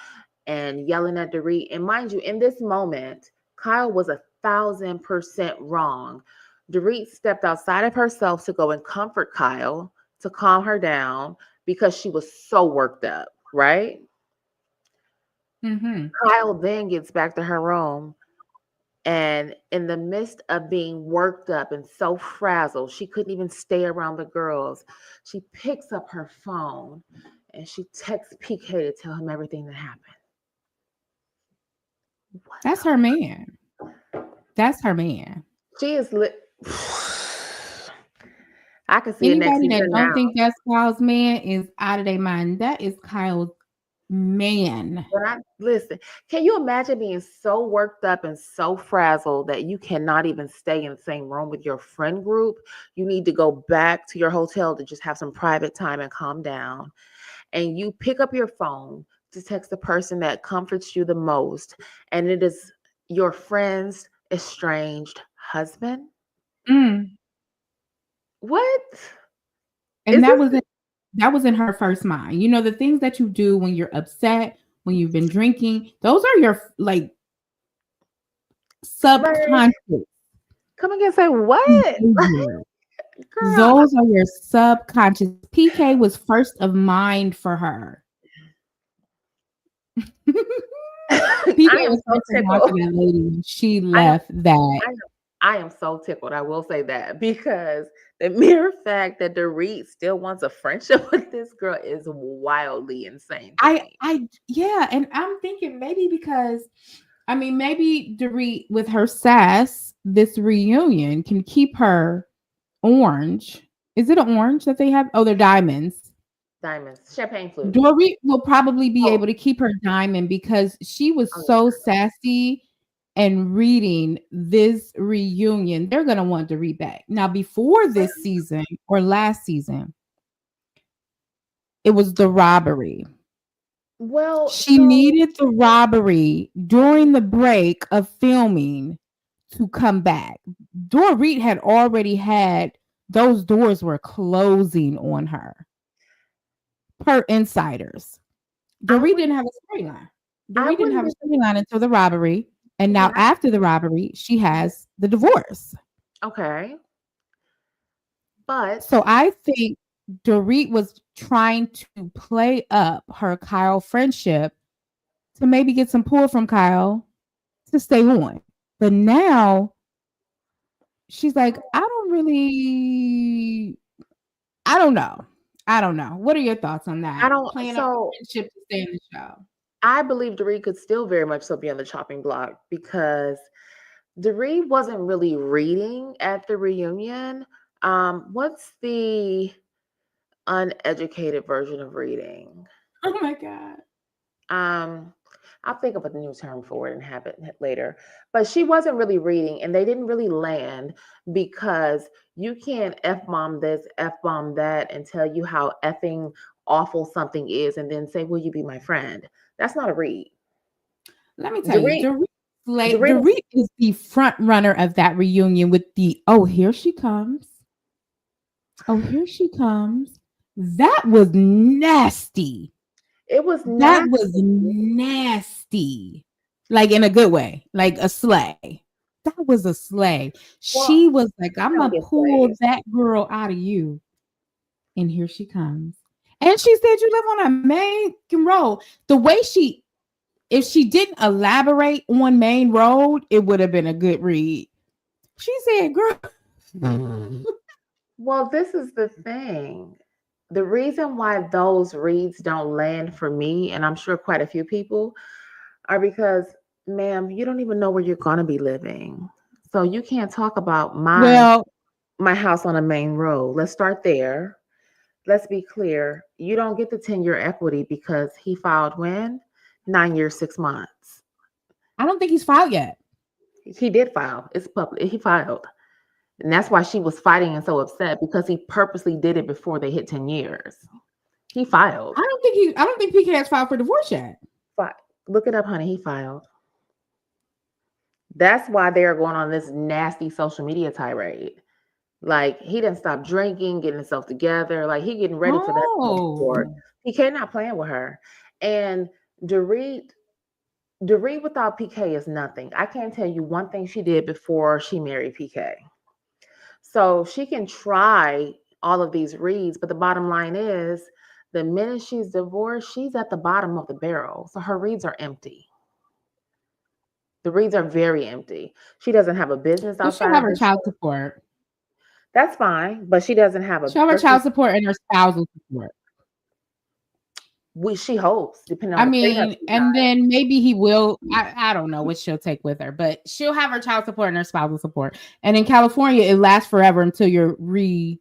and yelling at Dorit. And mind you, in this moment, Kyle was 1,000% wrong. Dorit stepped outside of herself to go and comfort Kyle, to calm her down because she was so worked up, right? Mm-hmm. Kyle then gets back to her room, and in the midst of being worked up and so frazzled, she couldn't even stay around the girls. She picks up her phone and she texts PK to tell him everything that happened. That's her man. That's her man. She is lit. I can see anybody it next that season don't now. think that's Kyle's man is out of their mind. That is Kyle's man. But listen, can you imagine being so worked up and so frazzled that you cannot even stay in the same room with your friend group? You need to go back to your hotel to just have some private time and calm down. And you pick up your phone to text the person that comforts you the most, and it is your friend's estranged husband. What? And that was in her first mind. You know, the things that you do when you're upset, when you've been drinking, those are your like subconscious. Come again, say what? Those are your subconscious. PK was first of mind for her. PK was first of mind for that lady when she left that. I am so tickled. I will say that, because the mere fact that Dorit still wants a friendship with this girl is wildly insane. Yeah, and I'm thinking maybe because, I mean, maybe Dorit with her sass, this reunion can keep her orange. Is it an orange that they have? Oh, they're diamonds. Diamonds, champagne flute. Dorit will probably be able to keep her diamond because she was so sassy. And reading this reunion, they're going to want to read back. Now, before this season or last season, it was the robbery. Well, she needed the robbery during the break of filming to come back. Dorit had already had, those doors were closing on her. Per insiders. Dorit didn't have a storyline. Dorit didn't have a storyline until the robbery. And now after the robbery, she has the divorce. Okay. But so I think Dorit was trying to play up her Kyle friendship to maybe get some pull from Kyle to stay on. But now she's like, I don't know. What are your thoughts on that? Playing up friendship to stay in the show. I believe Dorit could still very much so be on the chopping block, because Dorit wasn't really reading at the reunion. What's the uneducated version of reading? Oh my God. I'll think of a new term for it and have it later. But she wasn't really reading, and they didn't really land, because you can't F-bomb this, F-bomb that, and tell you how effing awful something is, and then say, will you be my friend? That's not a read. Let me tell you, Dorit is the front runner of that reunion with the, oh, here she comes. Oh, here she comes. That was nasty. It was nasty. That was nasty. Like in a good way, like a slay. That was a slay. Well, she was like, I'm going to pull that girl out of you. And here she comes. And she said, you live on a main road. The way if she didn't elaborate on main road, it would have been a good read. She said, girl. Well, this is the thing. The reason why those reads don't land for me, and I'm sure quite a few people, are because, ma'am, you don't even know where you're going to be living. So you can't talk about mine. Well, my house on a main road. Let's start there. Let's be clear. You don't get the 10-year equity because he filed when? 9 years, 6 months. I don't think he's filed yet. He did file. It's public. He filed. And that's why she was fighting and so upset, because he purposely did it before they hit 10 years. He filed. I don't think PK has filed for divorce yet. Look it up, honey. He filed. That's why they're going on this nasty social media tirade. Like, he didn't stop drinking, getting himself together. Like, he getting ready for that sport. PK not playing with her. And Dorit without PK is nothing. I can't tell you one thing she did before she married PK. So she can try all of these reads, but the bottom line is, the minute she's divorced, she's at the bottom of the barrel. So her reads are empty. The reads are very empty. She doesn't have a business outside. She'll have her child support. That's fine, but she doesn't have a. She'll have her child support and her spousal support. She hopes, depending on. I mean, and then maybe he will. I don't know what she'll take with her, but she'll have her child support and her spousal support. And in California, it lasts forever until you're married.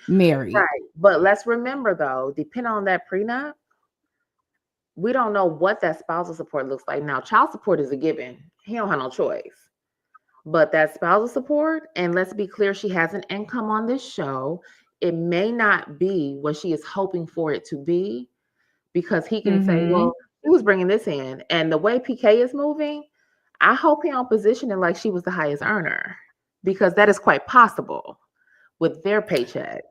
Right. But let's remember, though, depending on that prenup, we don't know what that spousal support looks like. Now, child support is a given. He don't have no choice. But that spousal support, and let's be clear, she has an income on this show. It may not be what she is hoping for it to be, because he can say, well, he was bringing this in. And the way PK is moving, I hope he don't position it like she was the highest earner, because that is quite possible with their paychecks.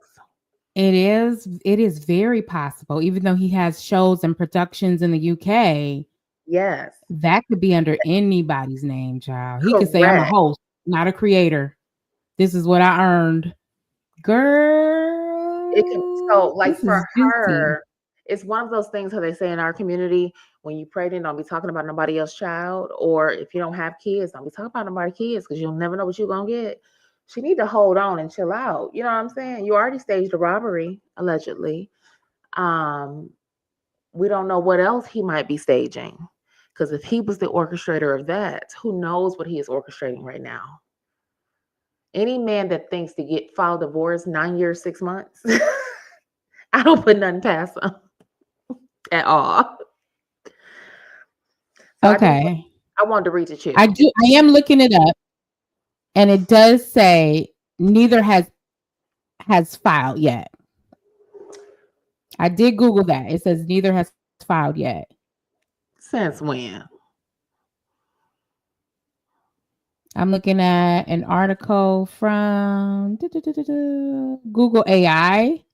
It is very possible, even though he has shows and productions in the UK. Yes. That could be under anybody's name, child. He could say, I'm a host, not a creator. This is what I earned. Girl. It can, so like for her, it's one of those things how they say in our community, when you pregnant, don't be talking about nobody else's child. Or if you don't have kids, don't be talking about nobody's kids, because you'll never know what you're going to get. She need to hold on and chill out. You know what I'm saying? You already staged a robbery, allegedly. We don't know what else he might be staging. Because if he was the orchestrator of that, who knows what he is orchestrating right now? Any man that thinks to file divorce 9 years, 6 months, I don't put nothing past him at all. So okay. I wanted to read it to you. I am looking it up, and it does say neither has filed yet. I did Google that. It says neither has filed yet. Since when? I'm looking at an article from Google AI.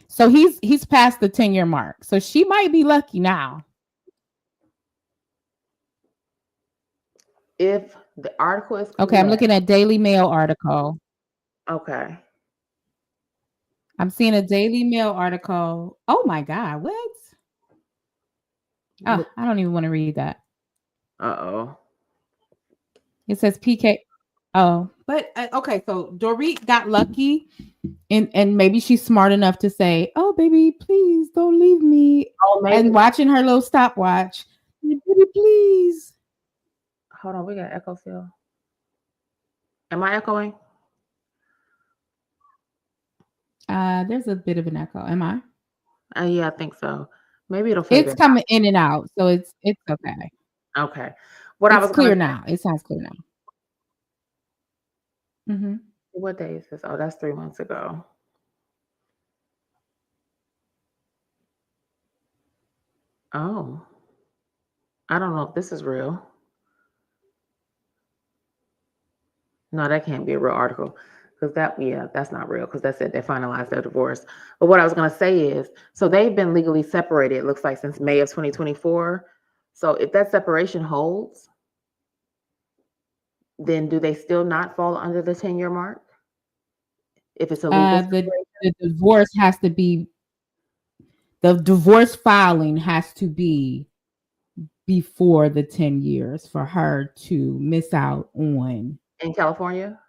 So he's past the 10-year mark. So she might be lucky now. If the article is okay, I'm looking at Daily Mail article. Okay. I'm seeing a Daily Mail article. Oh my God, what? Oh, I don't even want to read that. Uh-oh. It says PK. Oh, but okay, so Dorit got lucky, and maybe she's smart enough to say, "Oh, baby, please don't leave me." Oh, maybe. And watching her little stopwatch, baby, please. Hold on, we got echo still. Am I echoing? There's a bit of an echo. Am I? Yeah, I think so. Maybe it'll fade. It's coming in and out, so it's okay. Okay. It's clear now. It sounds clear now. Mm-hmm. What day is this? Oh, that's 3 months ago. Oh. I don't know if this is real. No, that can't be a real article. Because that's not real, because that's it. They finalized their divorce. But what I was going to say is, so they've been legally separated, it looks like, since May of 2024. So if that separation holds, then do they still not fall under the 10-year mark? If it's a legal the divorce has to be, the divorce filing has to be before the 10 years for her to miss out on. In California?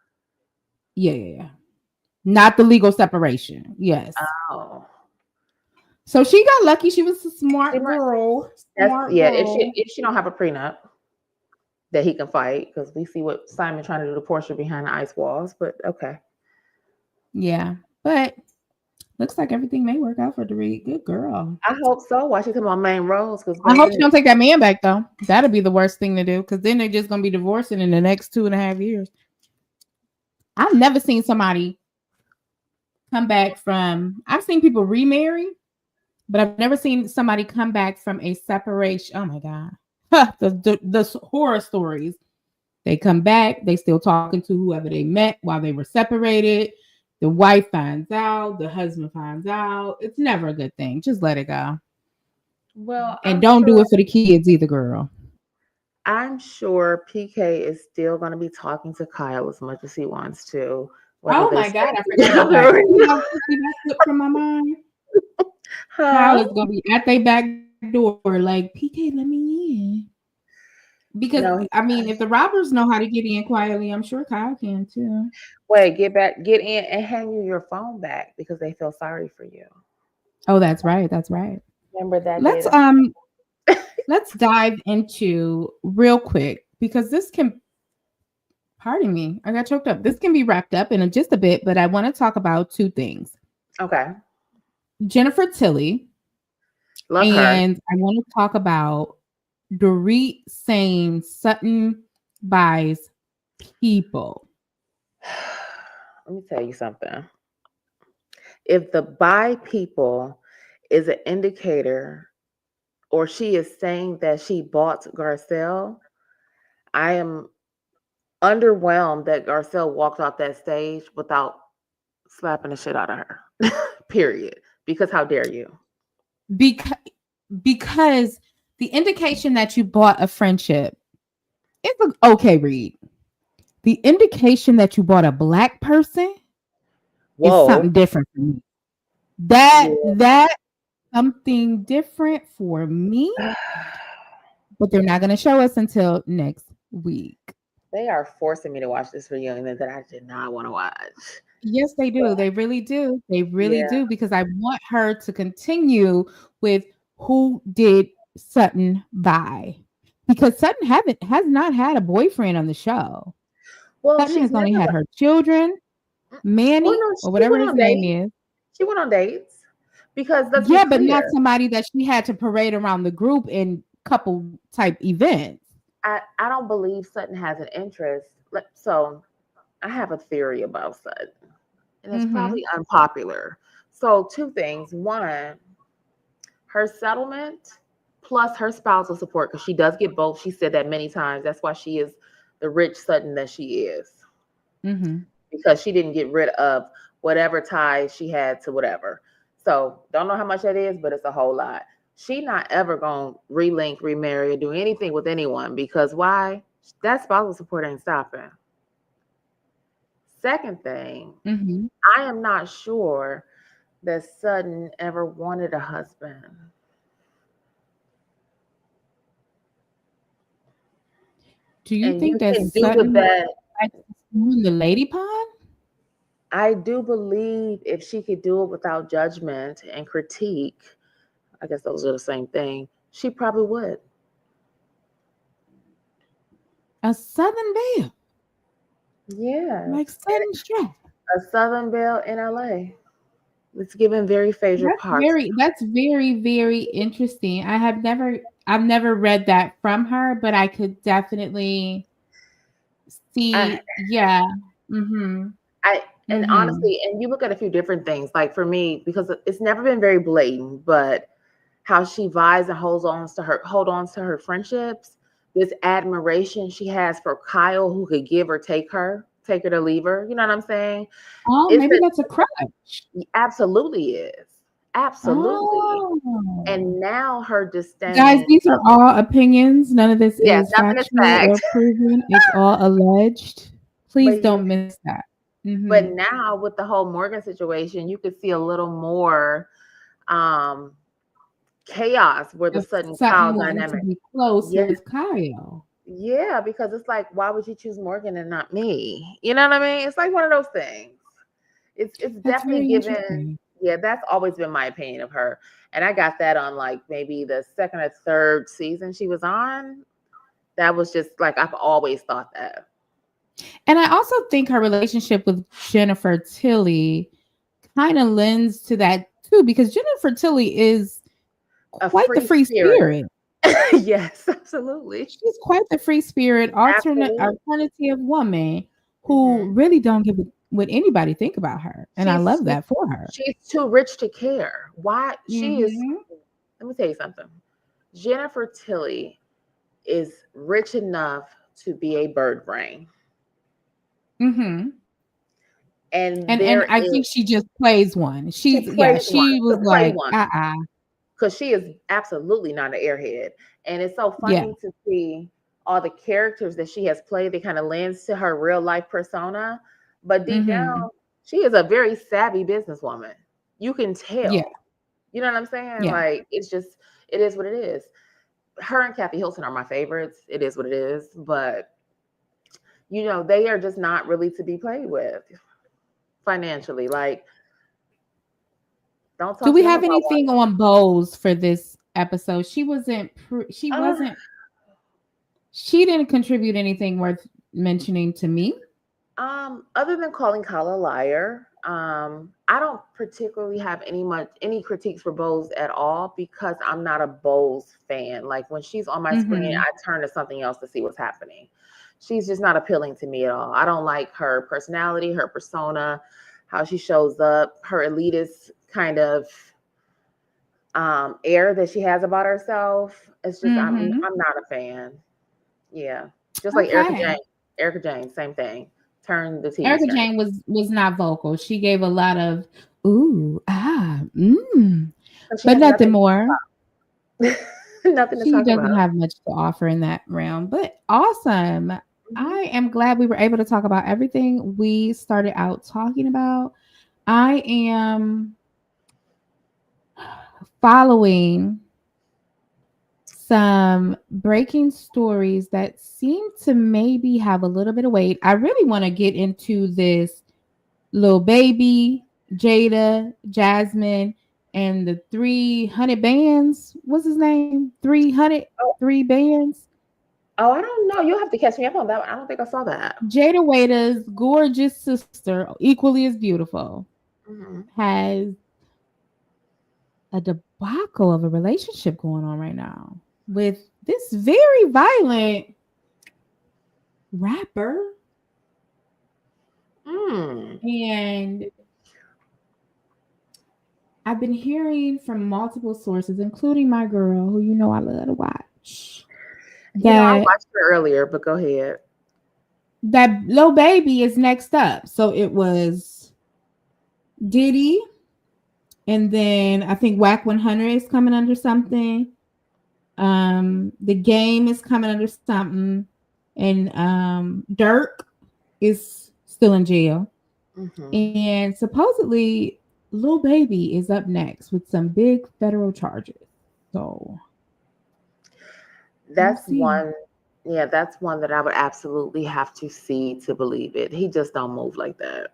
Yeah. Not the legal separation. Yes. Oh. So she got lucky. She was a She smart might, girl. that's Smart yeah. girl. If she don't have a prenup that he can fight, because we see what Simon trying to do to Portia behind the ice walls. But okay, Yeah. But looks like everything may work out for Dorit. Good girl. I hope so. Why she come on main roles? Because I hope she baby, don't take that man back though. That'd be the worst thing to do because then they're just gonna be divorcing in the next 2.5 years. I've never seen somebody come back from. I've seen people remarry, but I've never seen somebody come back from a separation. Oh my god, the horror stories. They come back. They still talking to whoever they met while they were separated. The wife finds out. The husband finds out. It's never a good thing. Just let it go. well, And don't do it for the kids either, girl. I'm sure PK is still going to be talking to Kyle as much as he wants to. Oh my god, I forgot about that. That slipped from my mind. Kyle is gonna be at their back door, like PK, let me in. Because No, I mean, if the robbers know how to get in quietly, I'm sure Kyle can too. wait, get in and hand you your phone back because they feel sorry for you. Oh, that's right. That's right. Remember that day? Let's let's dive into real quick because this can pardon me, I got choked up. This can be wrapped up in just a bit, but I want to talk about two things. Okay, Jennifer Tilly, love her. and I want to talk about Dorit saying Sutton buys people. Let me tell you something. If the buy people is an indicator, or she is saying that she bought Garcelle, I am underwhelmed that Garcelle walked off that stage without slapping the shit out of her. Period. Because how dare you? Because the indication that you bought a friendship is an okay read. The indication that you bought a black person is something different for me. That something different for me. But they're not going to show us until next week. They are forcing me to watch this reunion that I did not want to watch. Yes, they do. They really do. They really do because I want her to continue with who did Sutton buy. Because Sutton has not had a boyfriend on the show. Well, Sutton has only had her children, Manny, or whatever his name is. She went on dates because that's but not somebody that she had to parade around the group in couple type events. I don't believe Sutton has an interest. So I have a theory about Sutton, and it's probably unpopular. So two things. One, her settlement plus her spousal support, because she does get both. She said that many times. That's why she is the rich Sutton that she is. Because she didn't get rid of whatever ties she had to whatever. So don't know how much that is, but it's a whole lot. She not ever gonna relink, remarry, or do anything with anyone because why? That spousal support ain't stopping. Second thing, I am not sure that Sutton ever wanted a husband. Do you think that Sutton likes the lady pond? I do believe if she could do it without judgment and critique, I guess those are the same thing, she probably would. A Southern Belle. Yeah. Like Southern Strap. A Southern Belle in LA. It's given very favorable parts. That's very, very interesting. I've never read that from her, but I could definitely see. And honestly, and you look at a few different things, like for me, because it's never been very blatant, but how she vies and hold on to her friendships, this admiration she has for Kyle, who could give or take her to leave her. You know what I'm saying? Oh, maybe that's a crush. Absolutely is. Absolutely. And now her disdain. Guys, these are all opinions. None of this is factual or proven. It's all alleged. Please don't miss that. But now with the whole Morgan situation, you could see a little more chaos where the Sutton Kyle dynamic. To be close with Kyle. Yeah, because it's like, why would you choose Morgan and not me? You know what I mean? It's like one of those things. It's definitely given. Yeah, that's always been my opinion of her. And I got that on like maybe the second or third season she was on. That was just like I've always thought that. And I also think her relationship with Jennifer Tilly kind of lends to that too, because Jennifer Tilly is A quite the free free spirit. spirit. Yes, absolutely. She's quite the free spirit, Absolutely. alternative woman who really don't give what anybody think about her. And I love that for her. She's too rich to care. Why? She is. Mhm. Let me tell you something. Jennifer Tilly is rich enough to be a bird brain. Mhm. And And there I is think she just plays one. she She's plays one she was to play like, one uh-uh. because she is absolutely not an airhead. And it's so Yeah. funny to see all the characters that she has played. They kind of lends to her real life persona, but deep down, she is a very savvy businesswoman. You can tell. Yeah. You know what I'm saying? Yeah. Like it's just it is what it is. Her and Kathy Hilton are my favorites. It is what it is, but you know they are just not really to be played with financially. Like, don't Do talk we to them have about anything on Bose for this episode? She wasn't Uh, she didn't contribute anything worth mentioning to me. Other than calling Kyle a liar, I don't particularly have any critiques for Bose at all because I'm not a Bose fan. Like when she's on my screen, I turn to something else to see what's happening. She's just not appealing to me at all. I don't like her personality, her persona, how she shows up, her elitist kind of air that she has about herself. It's just I'm not a fan. Yeah, just like Erica Okay. Jane. Erica Jane, same thing. Turn the TV Erica screen. Jane was not vocal. She gave a lot of ooh, but nothing more. Nothing to She talk doesn't about. have much to offer in that realm, but awesome. I am glad we were able to talk about everything we started out talking about. I am following some breaking stories that seem to maybe have a little bit of weight. I really want to get into this Lil Baby, Jada, Jasmine, and the 300 bands. What's his name? 300, 3 bands. Oh, I don't know. You'll have to catch me up on that one. I don't think I saw that. Jada Waiter's gorgeous sister, equally as beautiful, has a debacle of a relationship going on right now with this very violent rapper. And I've been hearing from multiple sources, including my girl, who you know I love to watch. I watched her earlier, but go ahead. That Lil Baby is next up. So it was Diddy, and then I think Whack 100 is coming under something. The Game is coming under something, and Dirk is still in jail. And supposedly Lil Baby is up next with some big federal charges. So that's one. Yeah, that's one that I would absolutely have to see to believe it. He just don't move like that.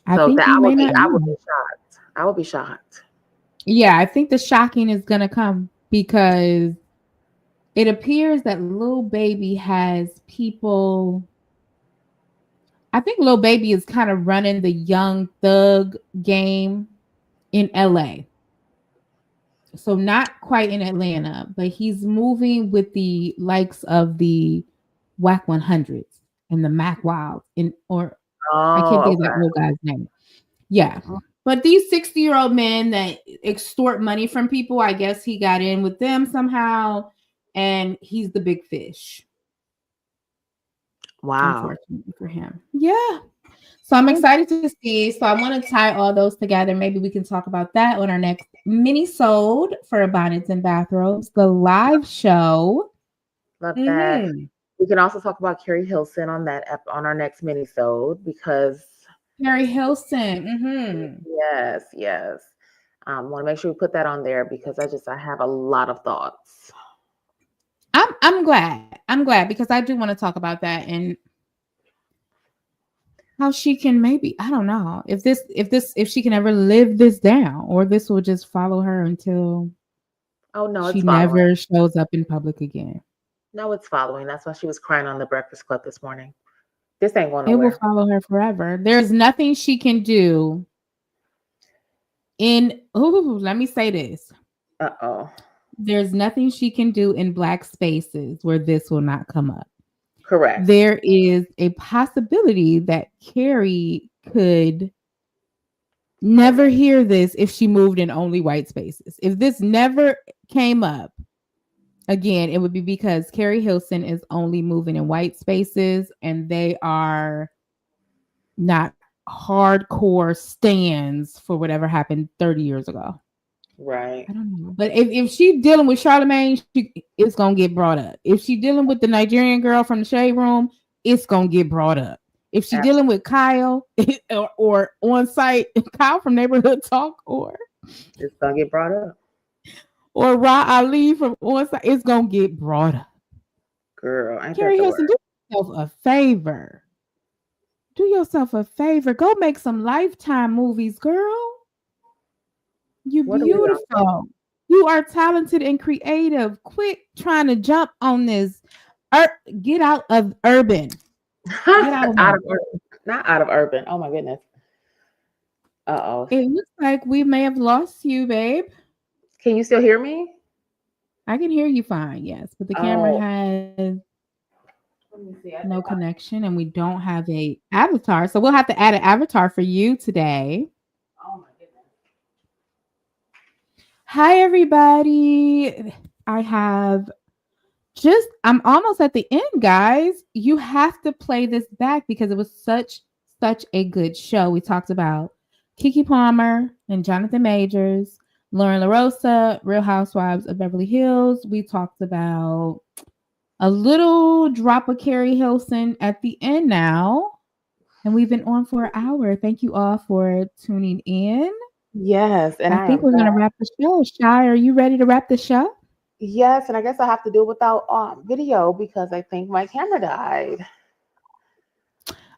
I think that you I may would be. not I know. would be shocked. I would be shocked. Yeah, I think the shocking is gonna come because it appears that Lil Baby has people. I think Lil Baby is kind of running the young thug game in LA. So not quite in Atlanta, but he's moving with the likes of the Whack 100s and the Mac Wilds I can't think of that old guy's name. Yeah. But these 60-year-old men that extort money from people, I guess he got in with them somehow, and he's the big fish. Wow. Unfortunately for him. Yeah. So I'm excited to see. So I want to tie all those together. Maybe we can talk about that on our next Minisode for Bonnets and Bathrobes, the live show. Love that. We can also talk about Carrie Hilson on on our next Minisode because Carrie Hilson. Yes, yes. Want to make sure we put that on there because I have a lot of thoughts. I'm glad. I'm glad because I do want to talk about that. And how she can maybe, I don't know if she can ever live this down, or this will just follow her until Oh no, she it's following. never shows up in public again. No, it's following. That's why she was crying on the Breakfast Club this morning. This ain't going It will nowhere. follow her forever. There's nothing she can do let me say this. Uh-oh. There's nothing she can do in Black spaces where this will not come up. Correct. There is a possibility that Carrie could never hear this if she moved in only white spaces. If this never came up again, it would be because Carrie Hilson is only moving in white spaces, and they are not hardcore stands for whatever happened 30 years ago. Right. I don't know. But if she's dealing with Charlamagne, it's going to get brought up. If she's dealing with the Nigerian girl from the Shade Room, it's going to get brought up. If she's dealing with Kyle or on site, Kyle from Neighborhood Talk, or it's going to get brought up. Or Ra Ali from on site, it's going to get brought up. Girl, I Carrie Hilson, do yourself a favor. Do yourself a favor. Go make some Lifetime movies, girl. You beautiful. You are talented and creative. Quit trying to jump on this. Get out of urban. Get out of urban. Not out of urban. Oh my goodness. Uh-oh. It looks like we may have lost you, babe. Can you still hear me? I can hear you fine, yes. But the camera has no connection, and we don't have a avatar. So we'll have to add an avatar for you today. Oh my goodness. Hi, everybody. I'm almost at the end, guys. You have to play this back because it was such a good show. We talked about Keke Palmer and Jonathan Majors, Loren Larosa, Real Housewives of Beverly Hills. We talked about a little drop of Carrie Hilson at the end now. And we've been on for an hour. Thank you all for tuning in. Yes. And I think we're going to wrap the show. Shy, are you ready to wrap the show? Yes. And I guess I have to do it without video because I think my camera died.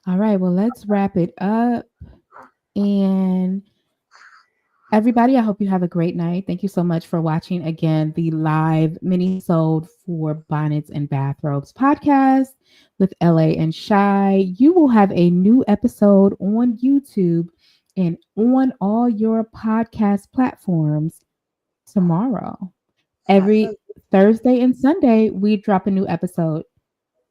All right. Well, let's wrap it up. And everybody, I hope you have a great night. Thank you so much for watching again the live Minisode for Bonnets and Bathrobes podcast with LA and Shy. You will have a new episode on YouTube and on all your podcast platforms tomorrow. Every Thursday and Sunday, we drop a new episode.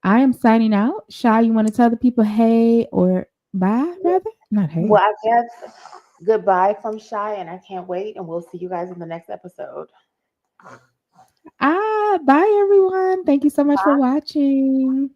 I am signing out. Shy, you want to tell the people hey or bye, rather? Not hey. Well, I guess goodbye from Shy, and I can't wait. And we'll see you guys in the next episode. Bye, everyone. Thank you so much for watching.